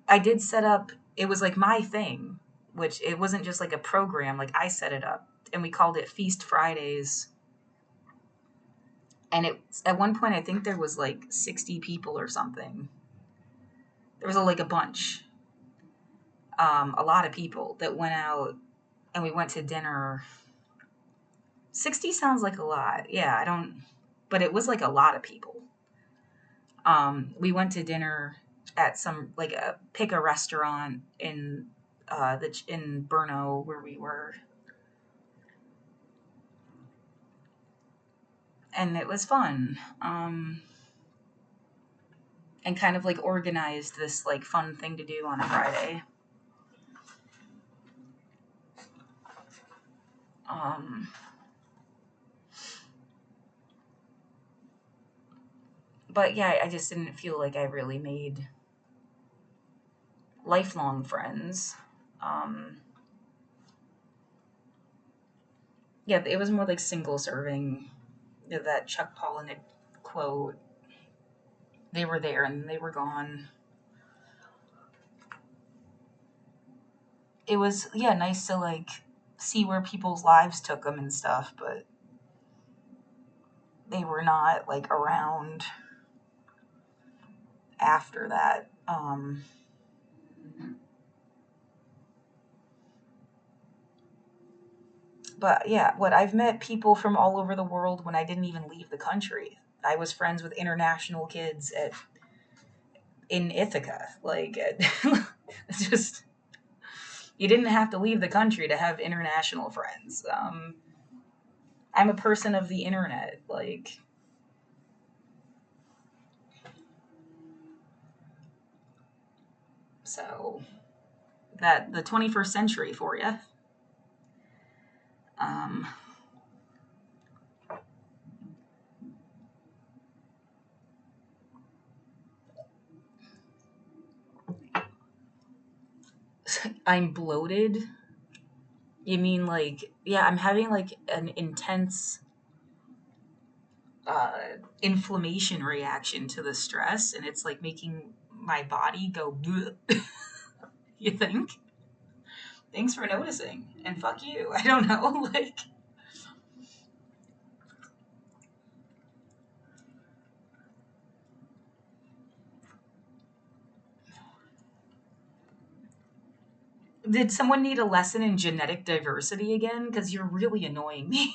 I did set up it was like my thing, which it wasn't just like a program, like I set it up and we called it Feast Fridays. And it at one point I think there was like 60 people or something. There was like a bunch, a lot of people that went out and we went to dinner. 60 sounds like a lot. Yeah, I don't, but it was like a lot of people. We went to dinner at some like a pick a restaurant in in Brno where we were, and it was fun. And kind of like organized this like fun thing to do on a Friday. Um, but yeah, I just didn't feel like I really made lifelong friends. Um, yeah, it was more like single serving. That Chuck Palahniuk quote. They were there and they were gone. It was yeah nice to like see where people's lives took them and stuff, but they were not like around after that. But yeah, what I've met people from all over the world when I didn't even leave the country. I was friends with international kids at in Ithaca. Like it's just you didn't have to leave the country to have international friends. I'm a person of the internet. Like so that the 21st century for you. Um, I'm bloated. You mean like, yeah, I'm having like an intense uh, inflammation reaction to the stress, and it's like making my body go, bleh. You think? Thanks for noticing. And fuck you. I don't know. Like, did someone need a lesson in genetic diversity again? Because you're really annoying me.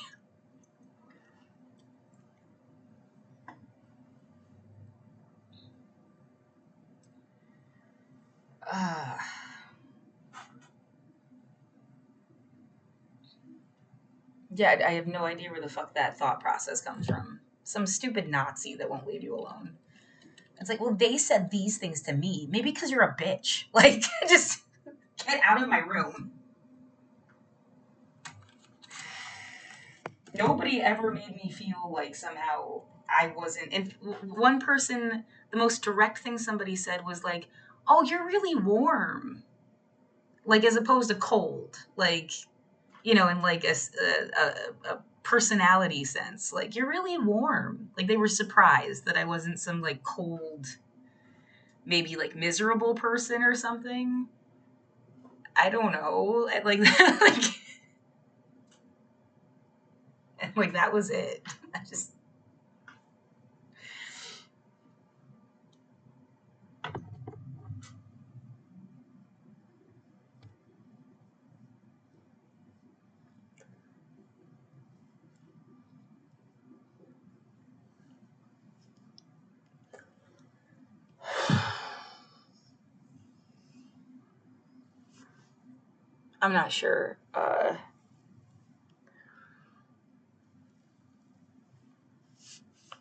Uh, yeah, I have no idea where the fuck that thought process comes from. Some stupid Nazi that won't leave you alone. It's like, well, they said these things to me. Maybe because you're a bitch. Like, just get out of my room. Nobody ever made me feel like somehow I wasn't. And one person, the most direct thing somebody said was like, "Oh, you're really warm," like as opposed to cold, like in like a personality sense, like you're really warm. Like they were surprised that I wasn't some like cold, maybe like miserable person or something. I don't know, like like that was it. I just I'm not sure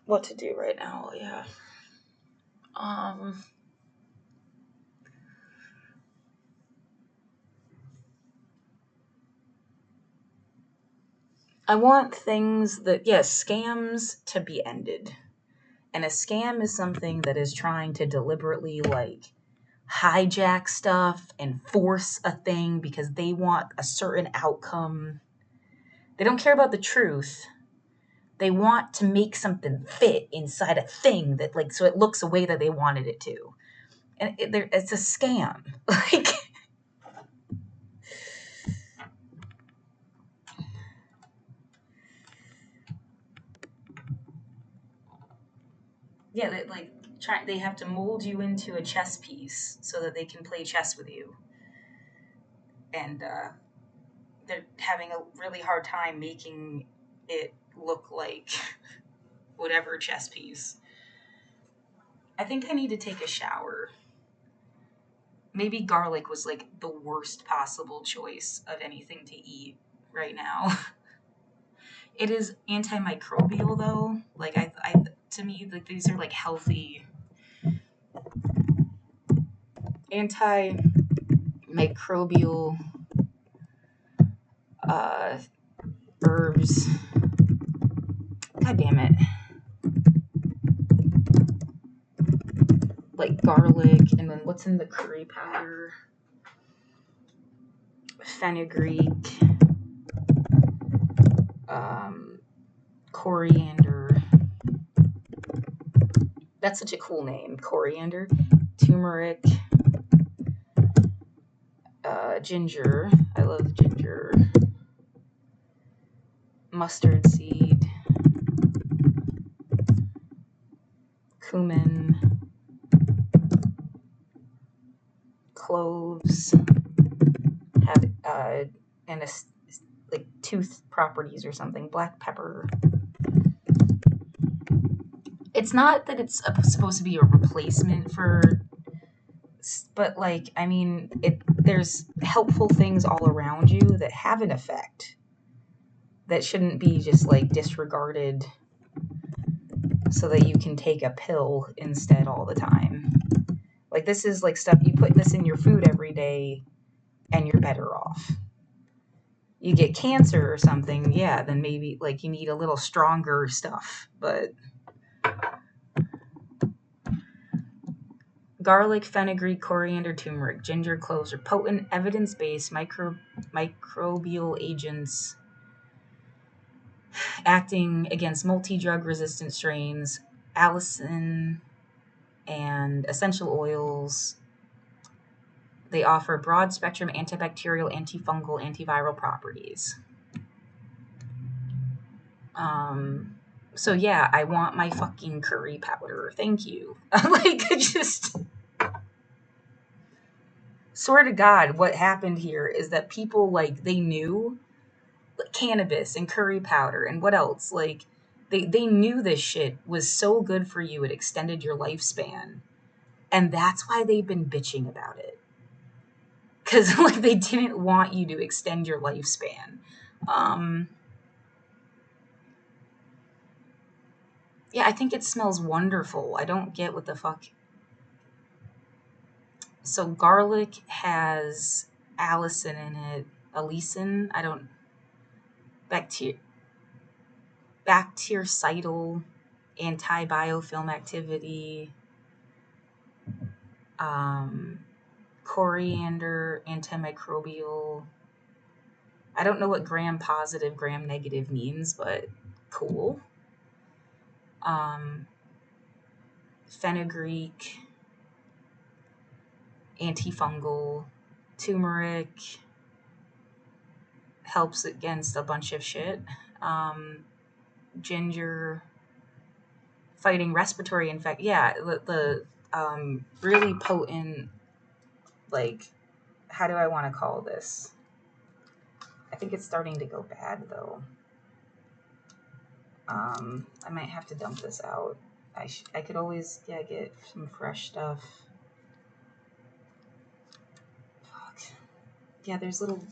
what to do right now. Yeah. Um, I want things that, yes, scams to be ended. And a scam is something that is trying to deliberately, like, hijack stuff and force a thing because they want a certain outcome. They don't care about the truth. They want to make something fit inside a thing that, like, so it looks the way that they wanted it to. And it's a scam. Like, yeah, they have to mold you into a chess piece so that they can play chess with you. And they're having a really hard time making it look like whatever chess piece. I think I need to take a shower. Maybe garlic was like the worst possible choice of anything to eat right now. It is antimicrobial though. Like I to me, like these are like healthy antimicrobial uh, herbs. God damn it! Like garlic, and then what's in the curry powder? Fenugreek, um, coriander. That's such a cool name, coriander. Turmeric, ginger. I love ginger. Mustard seed, cumin, cloves. Have and a, like tooth properties or something. Black pepper. It's not that it's supposed to be a replacement for, but like I mean, there's helpful things all around you that have an effect that shouldn't be just like disregarded so that you can take a pill instead all the time. Like this is like stuff you put this in your food every day and you're better off. You get cancer or something, yeah, then maybe like you need a little stronger stuff, but Garlic, fenugreek, coriander, turmeric, ginger, cloves are potent, evidence-based microbial agents acting against multi-drug resistant strains, allicin, and essential oils. They offer broad spectrum antibacterial, antifungal, antiviral properties. Um, so yeah, I want my fucking curry powder. Thank you. Like, just swear to God, what happened here is that people, like, they knew cannabis and curry powder and what else? Like, they knew this shit was so good for you, it extended your lifespan. And that's why they've been bitching about it. Because, like, they didn't want you to extend your lifespan. Yeah, I think it smells wonderful. I don't get what the fuck. So garlic has allicin in it. Allicin, I don't. Bactericidal, anti-biofilm activity. Um, Coriander, antimicrobial. I don't know what gram positive, gram negative means, but cool. Um, Fenugreek, antifungal, turmeric helps against a bunch of shit. Ginger, fighting respiratory infection. Yeah, the really potent, like, how do I want to call this? I think it's starting to go bad though. I might have to dump this out. I could always get some fresh stuff. Fuck. Yeah, there's little.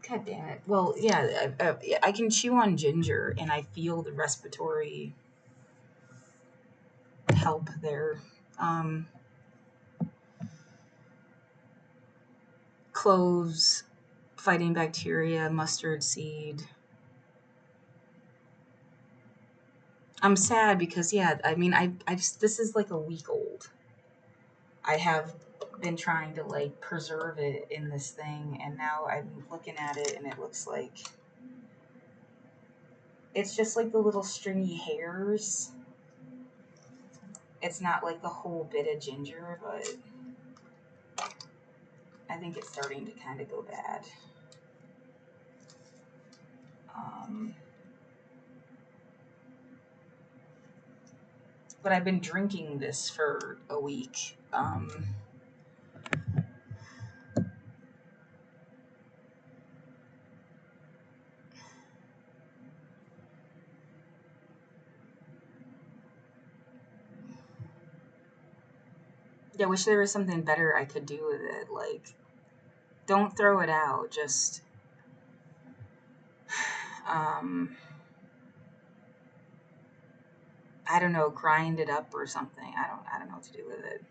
God damn it. Well, yeah, I can chew on ginger and I feel the respiratory help there. Cloves, fighting bacteria, mustard seed. I'm sad because, yeah, I mean, this is like a week old. I have been trying to, like, preserve it in this thing, and now I'm looking at it and it looks like it's just like the little stringy hairs. It's not like the whole bit of ginger, but I think it's starting to kind of go bad. But I've been drinking this for a week. Yeah, I wish there was something better I could do with it. Like, don't throw it out. Just, I don't know, grind it up or something. I don't know what to do with it.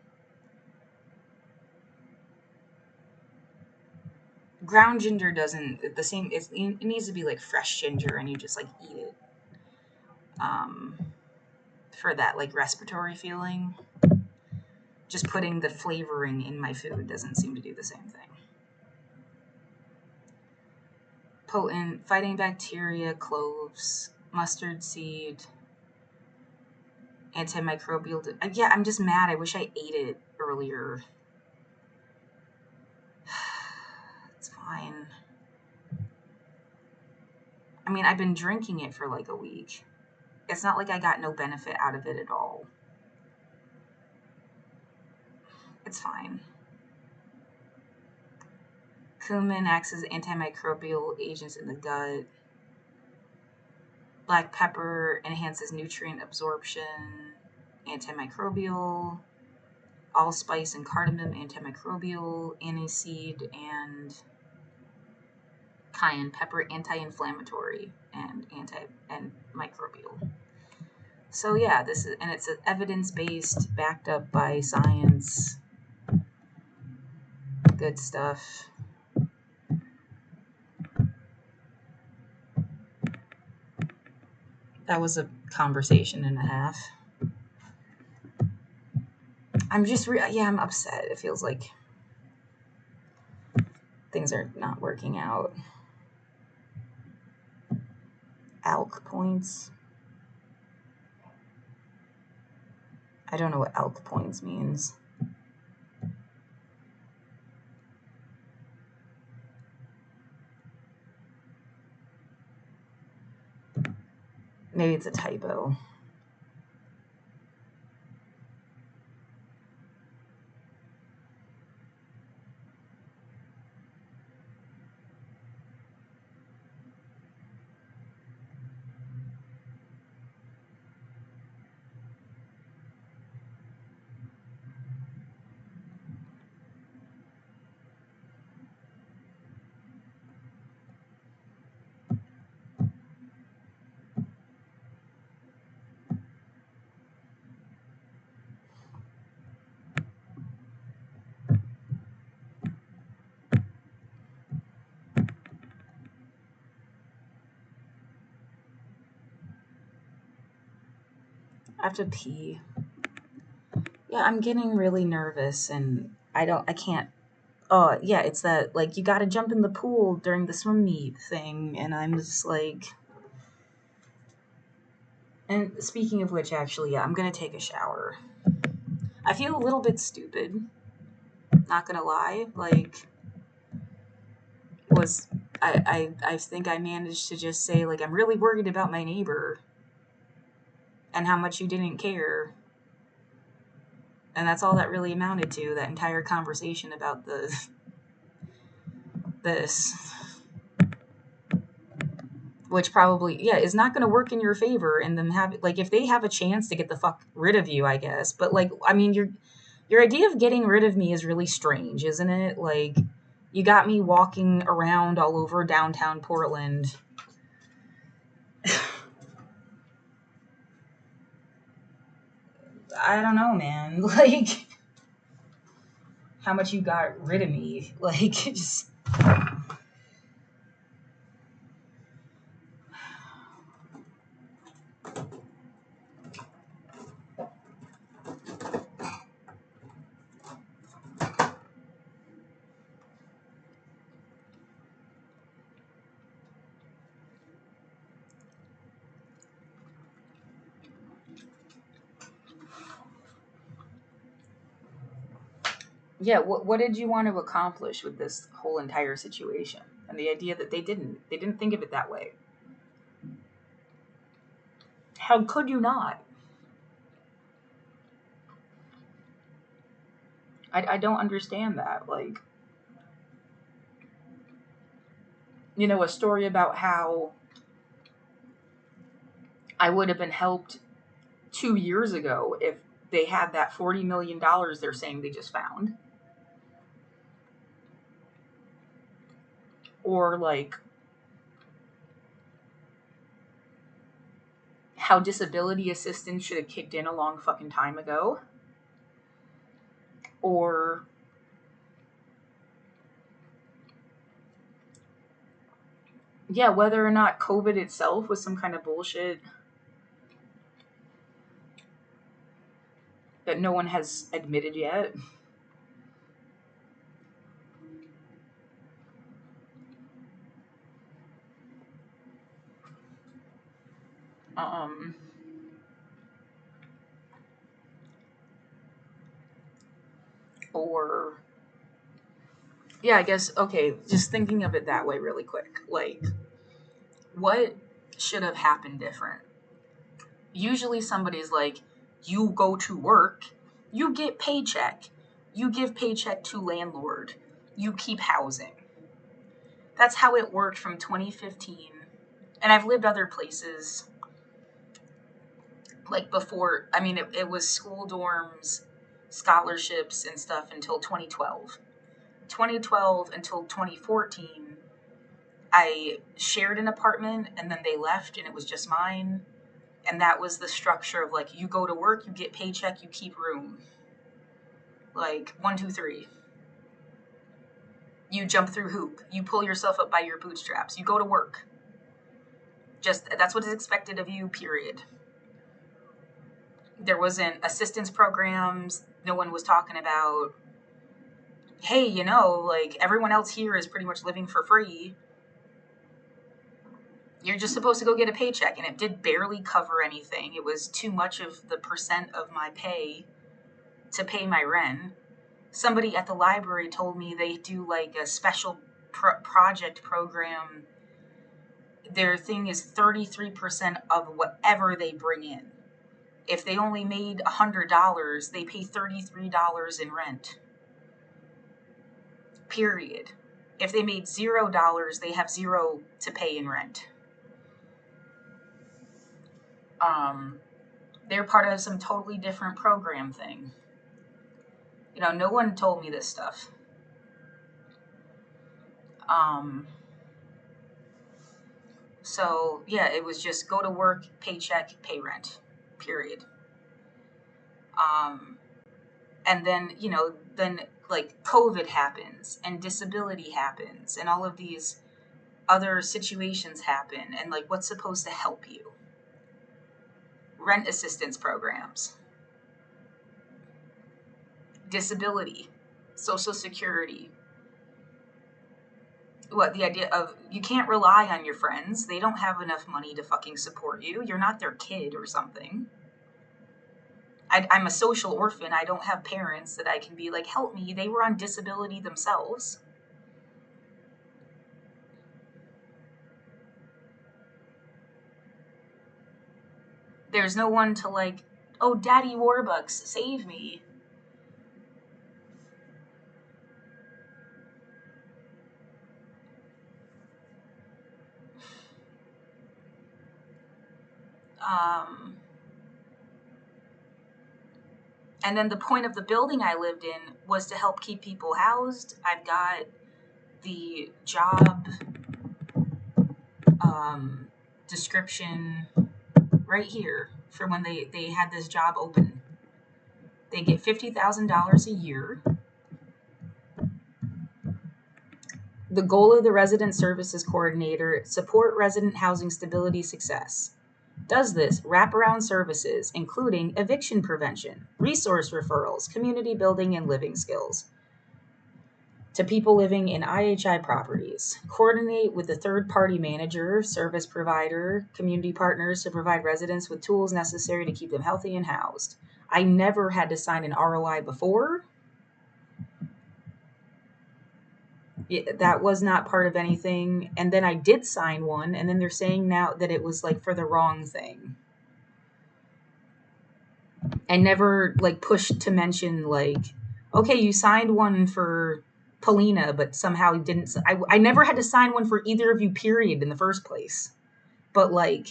Ground ginger doesn't the same. It needs to be like fresh ginger, and you just, like, eat it. For that, like, respiratory feeling. Just putting the flavoring in my food doesn't seem to do the same thing. Potent, fighting bacteria, cloves, mustard seed, antimicrobial. Yeah, I'm just mad. I wish I ate it earlier. It's fine. I mean, I've been drinking it for like a week. It's not like I got no benefit out of it at all. It's fine. Cumin acts as antimicrobial agents in the gut. Black pepper enhances nutrient absorption. Antimicrobial. Allspice and cardamom, antimicrobial. Aniseed and cayenne pepper, anti-inflammatory and microbial. So yeah, it's evidence-based, backed up by science. Good stuff. That was a conversation and a half. I'm upset. It feels like things are not working out. Alk points. I don't know what alk points means. Maybe it's a typo. I have to pee. Yeah, I'm getting really nervous and I can't. Oh, yeah, it's that, like, you gotta jump in the pool during the swim meet thing, and I'm just like. And speaking of which, actually, yeah, I'm gonna take a shower. I feel a little bit stupid, not gonna lie. Like, was. I think I managed to just say, like, I'm really worried about my neighbor and how much you didn't care. And that's all that really amounted to, that entire conversation about this. Which probably, yeah, is not going to work in your favor, and them have, like, if they have a chance to get the fuck rid of you, I guess. But, like, I mean, your idea of getting rid of me is really strange, isn't it? Like, you got me walking around all over downtown Portland. I don't know, man. Like, how much you got rid of me? Like, just. Yeah, what did you want to accomplish with this whole entire situation? And the idea that they didn't think of it that way. How could you not? I don't understand that. Like, a story about how I would have been helped 2 years ago if they had that $40 million they're saying they just found. Or, like, how disability assistance should have kicked in a long fucking time ago. Or, yeah, whether or not COVID itself was some kind of bullshit that no one has admitted yet. Um, or, yeah, I guess, okay, just thinking of it that way really quick. Like, what should have happened different? Usually somebody's like, you go to work, you get paycheck, you give paycheck to landlord, you keep housing. That's how it worked from 2015. And I've lived other places, like, before. I mean, it was school dorms, scholarships, and stuff until 2012. 2012 until 2014, I shared an apartment, and then they left, and it was just mine. And that was the structure of, like, you go to work, you get paycheck, you keep room. Like, 1, 2, 3. You jump through hoop. You pull yourself up by your bootstraps. You go to work. Just that's what is expected of you, period. There wasn't assistance programs. No one was talking about, hey, like everyone else here is pretty much living for free. You're just supposed to go get a paycheck, and it did barely cover anything. It was too much of the percent of my pay to pay my rent. Somebody at the library told me they do like a special project program. Their thing is 33% of whatever they bring in. If they only made $100, they pay $33 in rent. Period. If they made $0, they have zero to pay in rent. They're part of some totally different program thing. No one told me this stuff. So yeah, it was just go to work, paycheck, pay rent, period. And then, then like COVID happens and disability happens and all of these other situations happen, and like what's supposed to help you? Rent assistance programs, disability, social security. What, the idea of you can't rely on your friends. They don't have enough money to fucking support you. You're not their kid or something. I'm a social orphan. I don't have parents that I can be like, help me. They were on disability themselves. There's no one to like, oh, Daddy Warbucks, save me. And then the point of the building I lived in was to help keep people housed. I've got the job description right here for when they had this job open. They get $50,000 a year. The goal of the resident services coordinator, support resident housing stability success. Does this wraparound services, including eviction prevention, resource referrals, community building, and living skills to people living in IHI properties. Coordinate with the third-party manager, service provider, community partners to provide residents with tools necessary to keep them healthy and housed. I never had to sign an ROI before. That was not part of anything. And then I did sign one, and then they're saying now that it was like for the wrong thing. I never like pushed to mention like, okay, you signed one for Polina, but somehow didn't. I never had to sign one for either of you, period, in the first place. But like,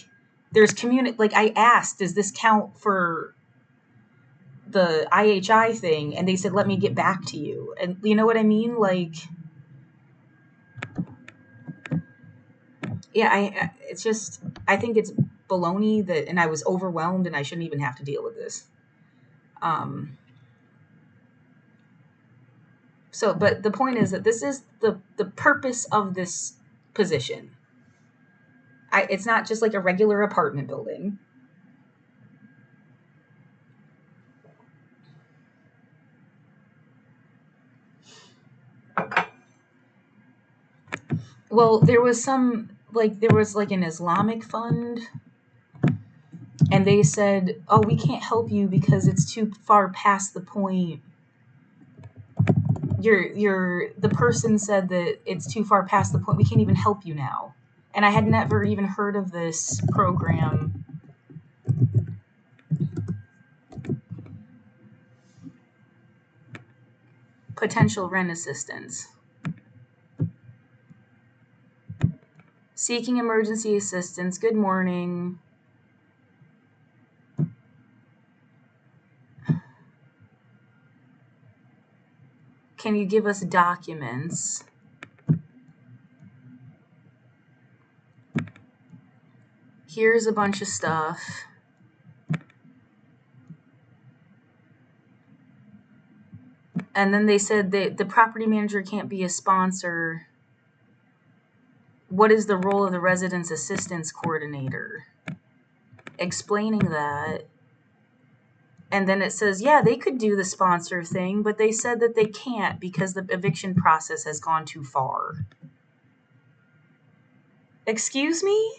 there's community. Like I asked, does this count for the IHI thing? And they said, let me get back to you. And you know what I mean? Like, yeah, it's just, I think it's baloney that, and I was overwhelmed and I shouldn't even have to deal with this. So, but the point is that this is the purpose of this position. It's not just like a regular apartment building. Well, there was like an Islamic fund, and they said, oh, we can't help you because it's too far past the point. The person said that it's too far past the point. We can't even help you now. And I had never even heard of this program. Potential rent assistance. Seeking emergency assistance. Good morning. Can you give us documents? Here's a bunch of stuff. And then they said that the property manager can't be a sponsor what is the role of the residence assistance coordinator? Explaining that. And then it says, yeah, they could do the sponsor thing, but they said that they can't because the eviction process has gone too far. Excuse me?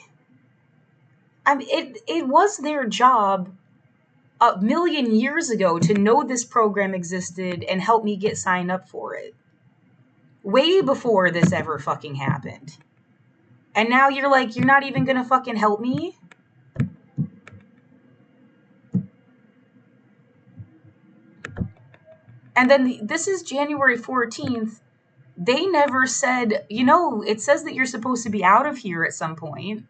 It was their job a million years ago to know this program existed and help me get signed up for it. Way before this ever fucking happened. And now you're like, you're not even gonna fucking help me? And then this is January 14th. They never said, it says that you're supposed to be out of here at some point.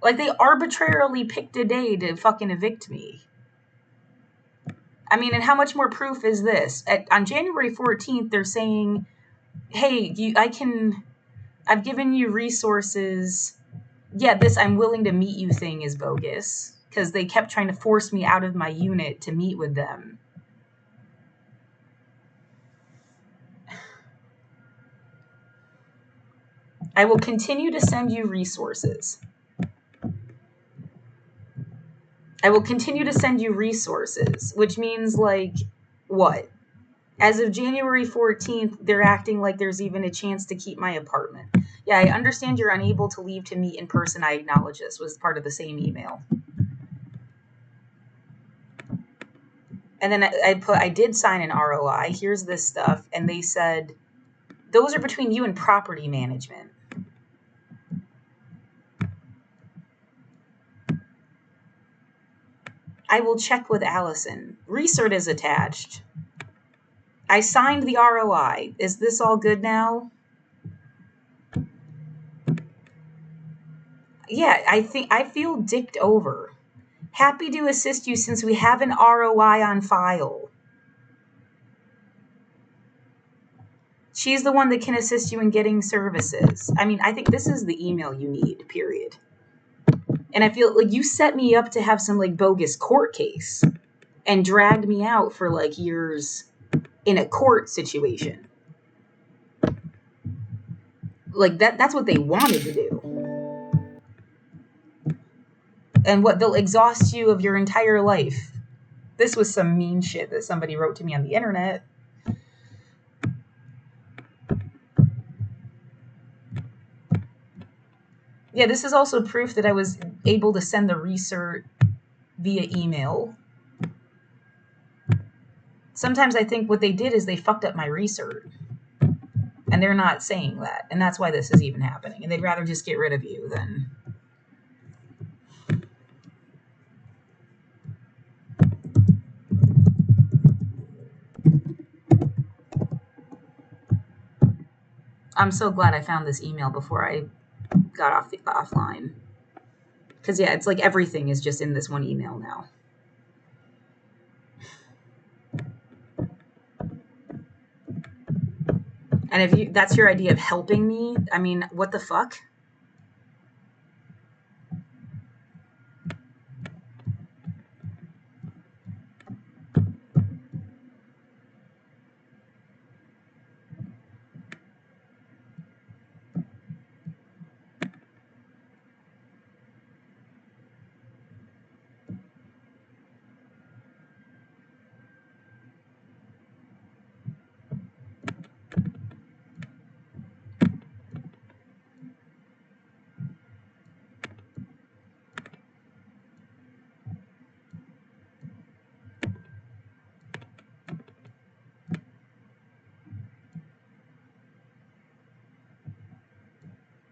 Like, they arbitrarily picked a day to fucking evict me. I mean, and how much more proof is this? On January 14th, they're saying, hey, I've given you resources. Yeah, this I'm willing to meet you thing is bogus. Because they kept trying to force me out of my unit to meet with them. I will continue to send you resources. I will continue to send you resources, which means, like, what? As of January 14th, they're acting like there's even a chance to keep my apartment. Yeah, I understand you're unable to leave to meet in person. I acknowledge this was part of the same email. And then I did sign an ROI. Here's this stuff. And they said, those are between you and property management. I will check with Allison. Recert is attached. I signed the ROI. Is this all good now? Yeah, I feel dicked over. Happy to assist you since we have an ROI on file. She's the one that can assist you in getting services. I mean, I think this is the email you need, period. And I feel like you set me up to have some, like, bogus court case and dragged me out for, like, years in a court situation. Like, that's what they wanted to do. And what, they'll exhaust you of your entire life. This was some mean shit that somebody wrote to me on the internet. Yeah, this is also proof that I was able to send the recert via email. Sometimes I think what they did is they fucked up my recert. And they're not saying that. And that's why this is even happening. And they'd rather just get rid of you than... I'm so glad I found this email before I got offline. Because, yeah, it's like everything is just in this one email now. And if that's your idea of helping me, I mean, what the fuck?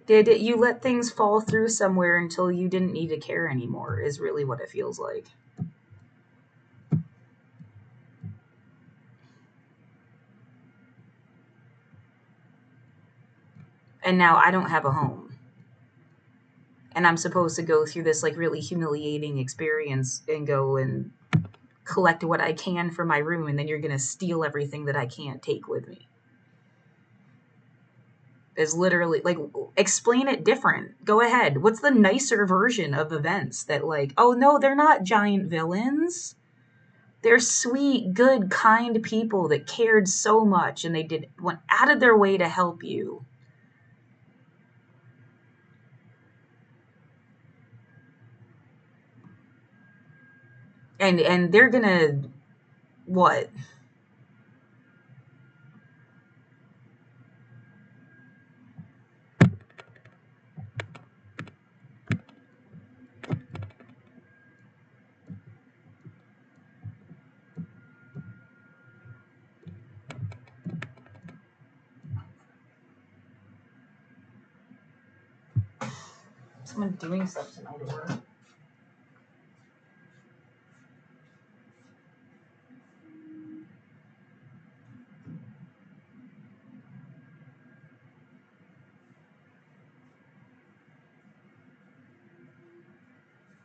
Did you let things fall through somewhere until you didn't need to care anymore, is really what it feels like. And now I don't have a home. And I'm supposed to go through this, like, really humiliating experience and go and collect what I can from my room, and then you're going to steal everything that I can't take with me. Is literally, like, explain it different. Go ahead. What's the nicer version of events that, like, oh no, they're not giant villains. They're sweet, good, kind people that cared so much and they went out of their way to help you. And they're gonna what? Someone doing stuff to my door.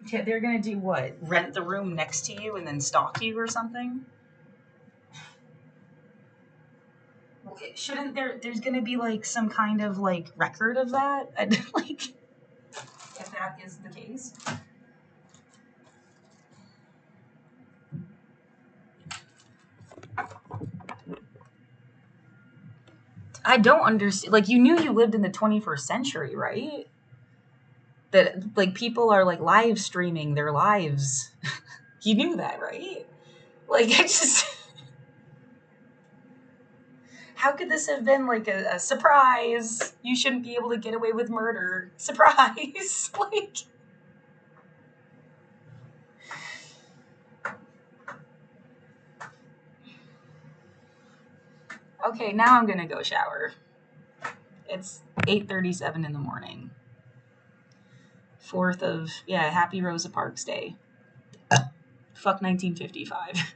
Yeah, they're gonna do what? Rent the room next to you and then stalk you or something? Okay, shouldn't there's gonna be like some kind of like record of that? Like if that is the case. I don't understand. Like, you knew you lived in the 21st century, right? That, like, people are, like, live streaming their lives. You knew that, right? Like, I just. How could this have been, like, a surprise? You shouldn't be able to get away with murder. Surprise! Like. Okay, now I'm gonna go shower. It's 8:37 in the morning. 4th of, yeah, happy Rosa Parks Day. Fuck 1955.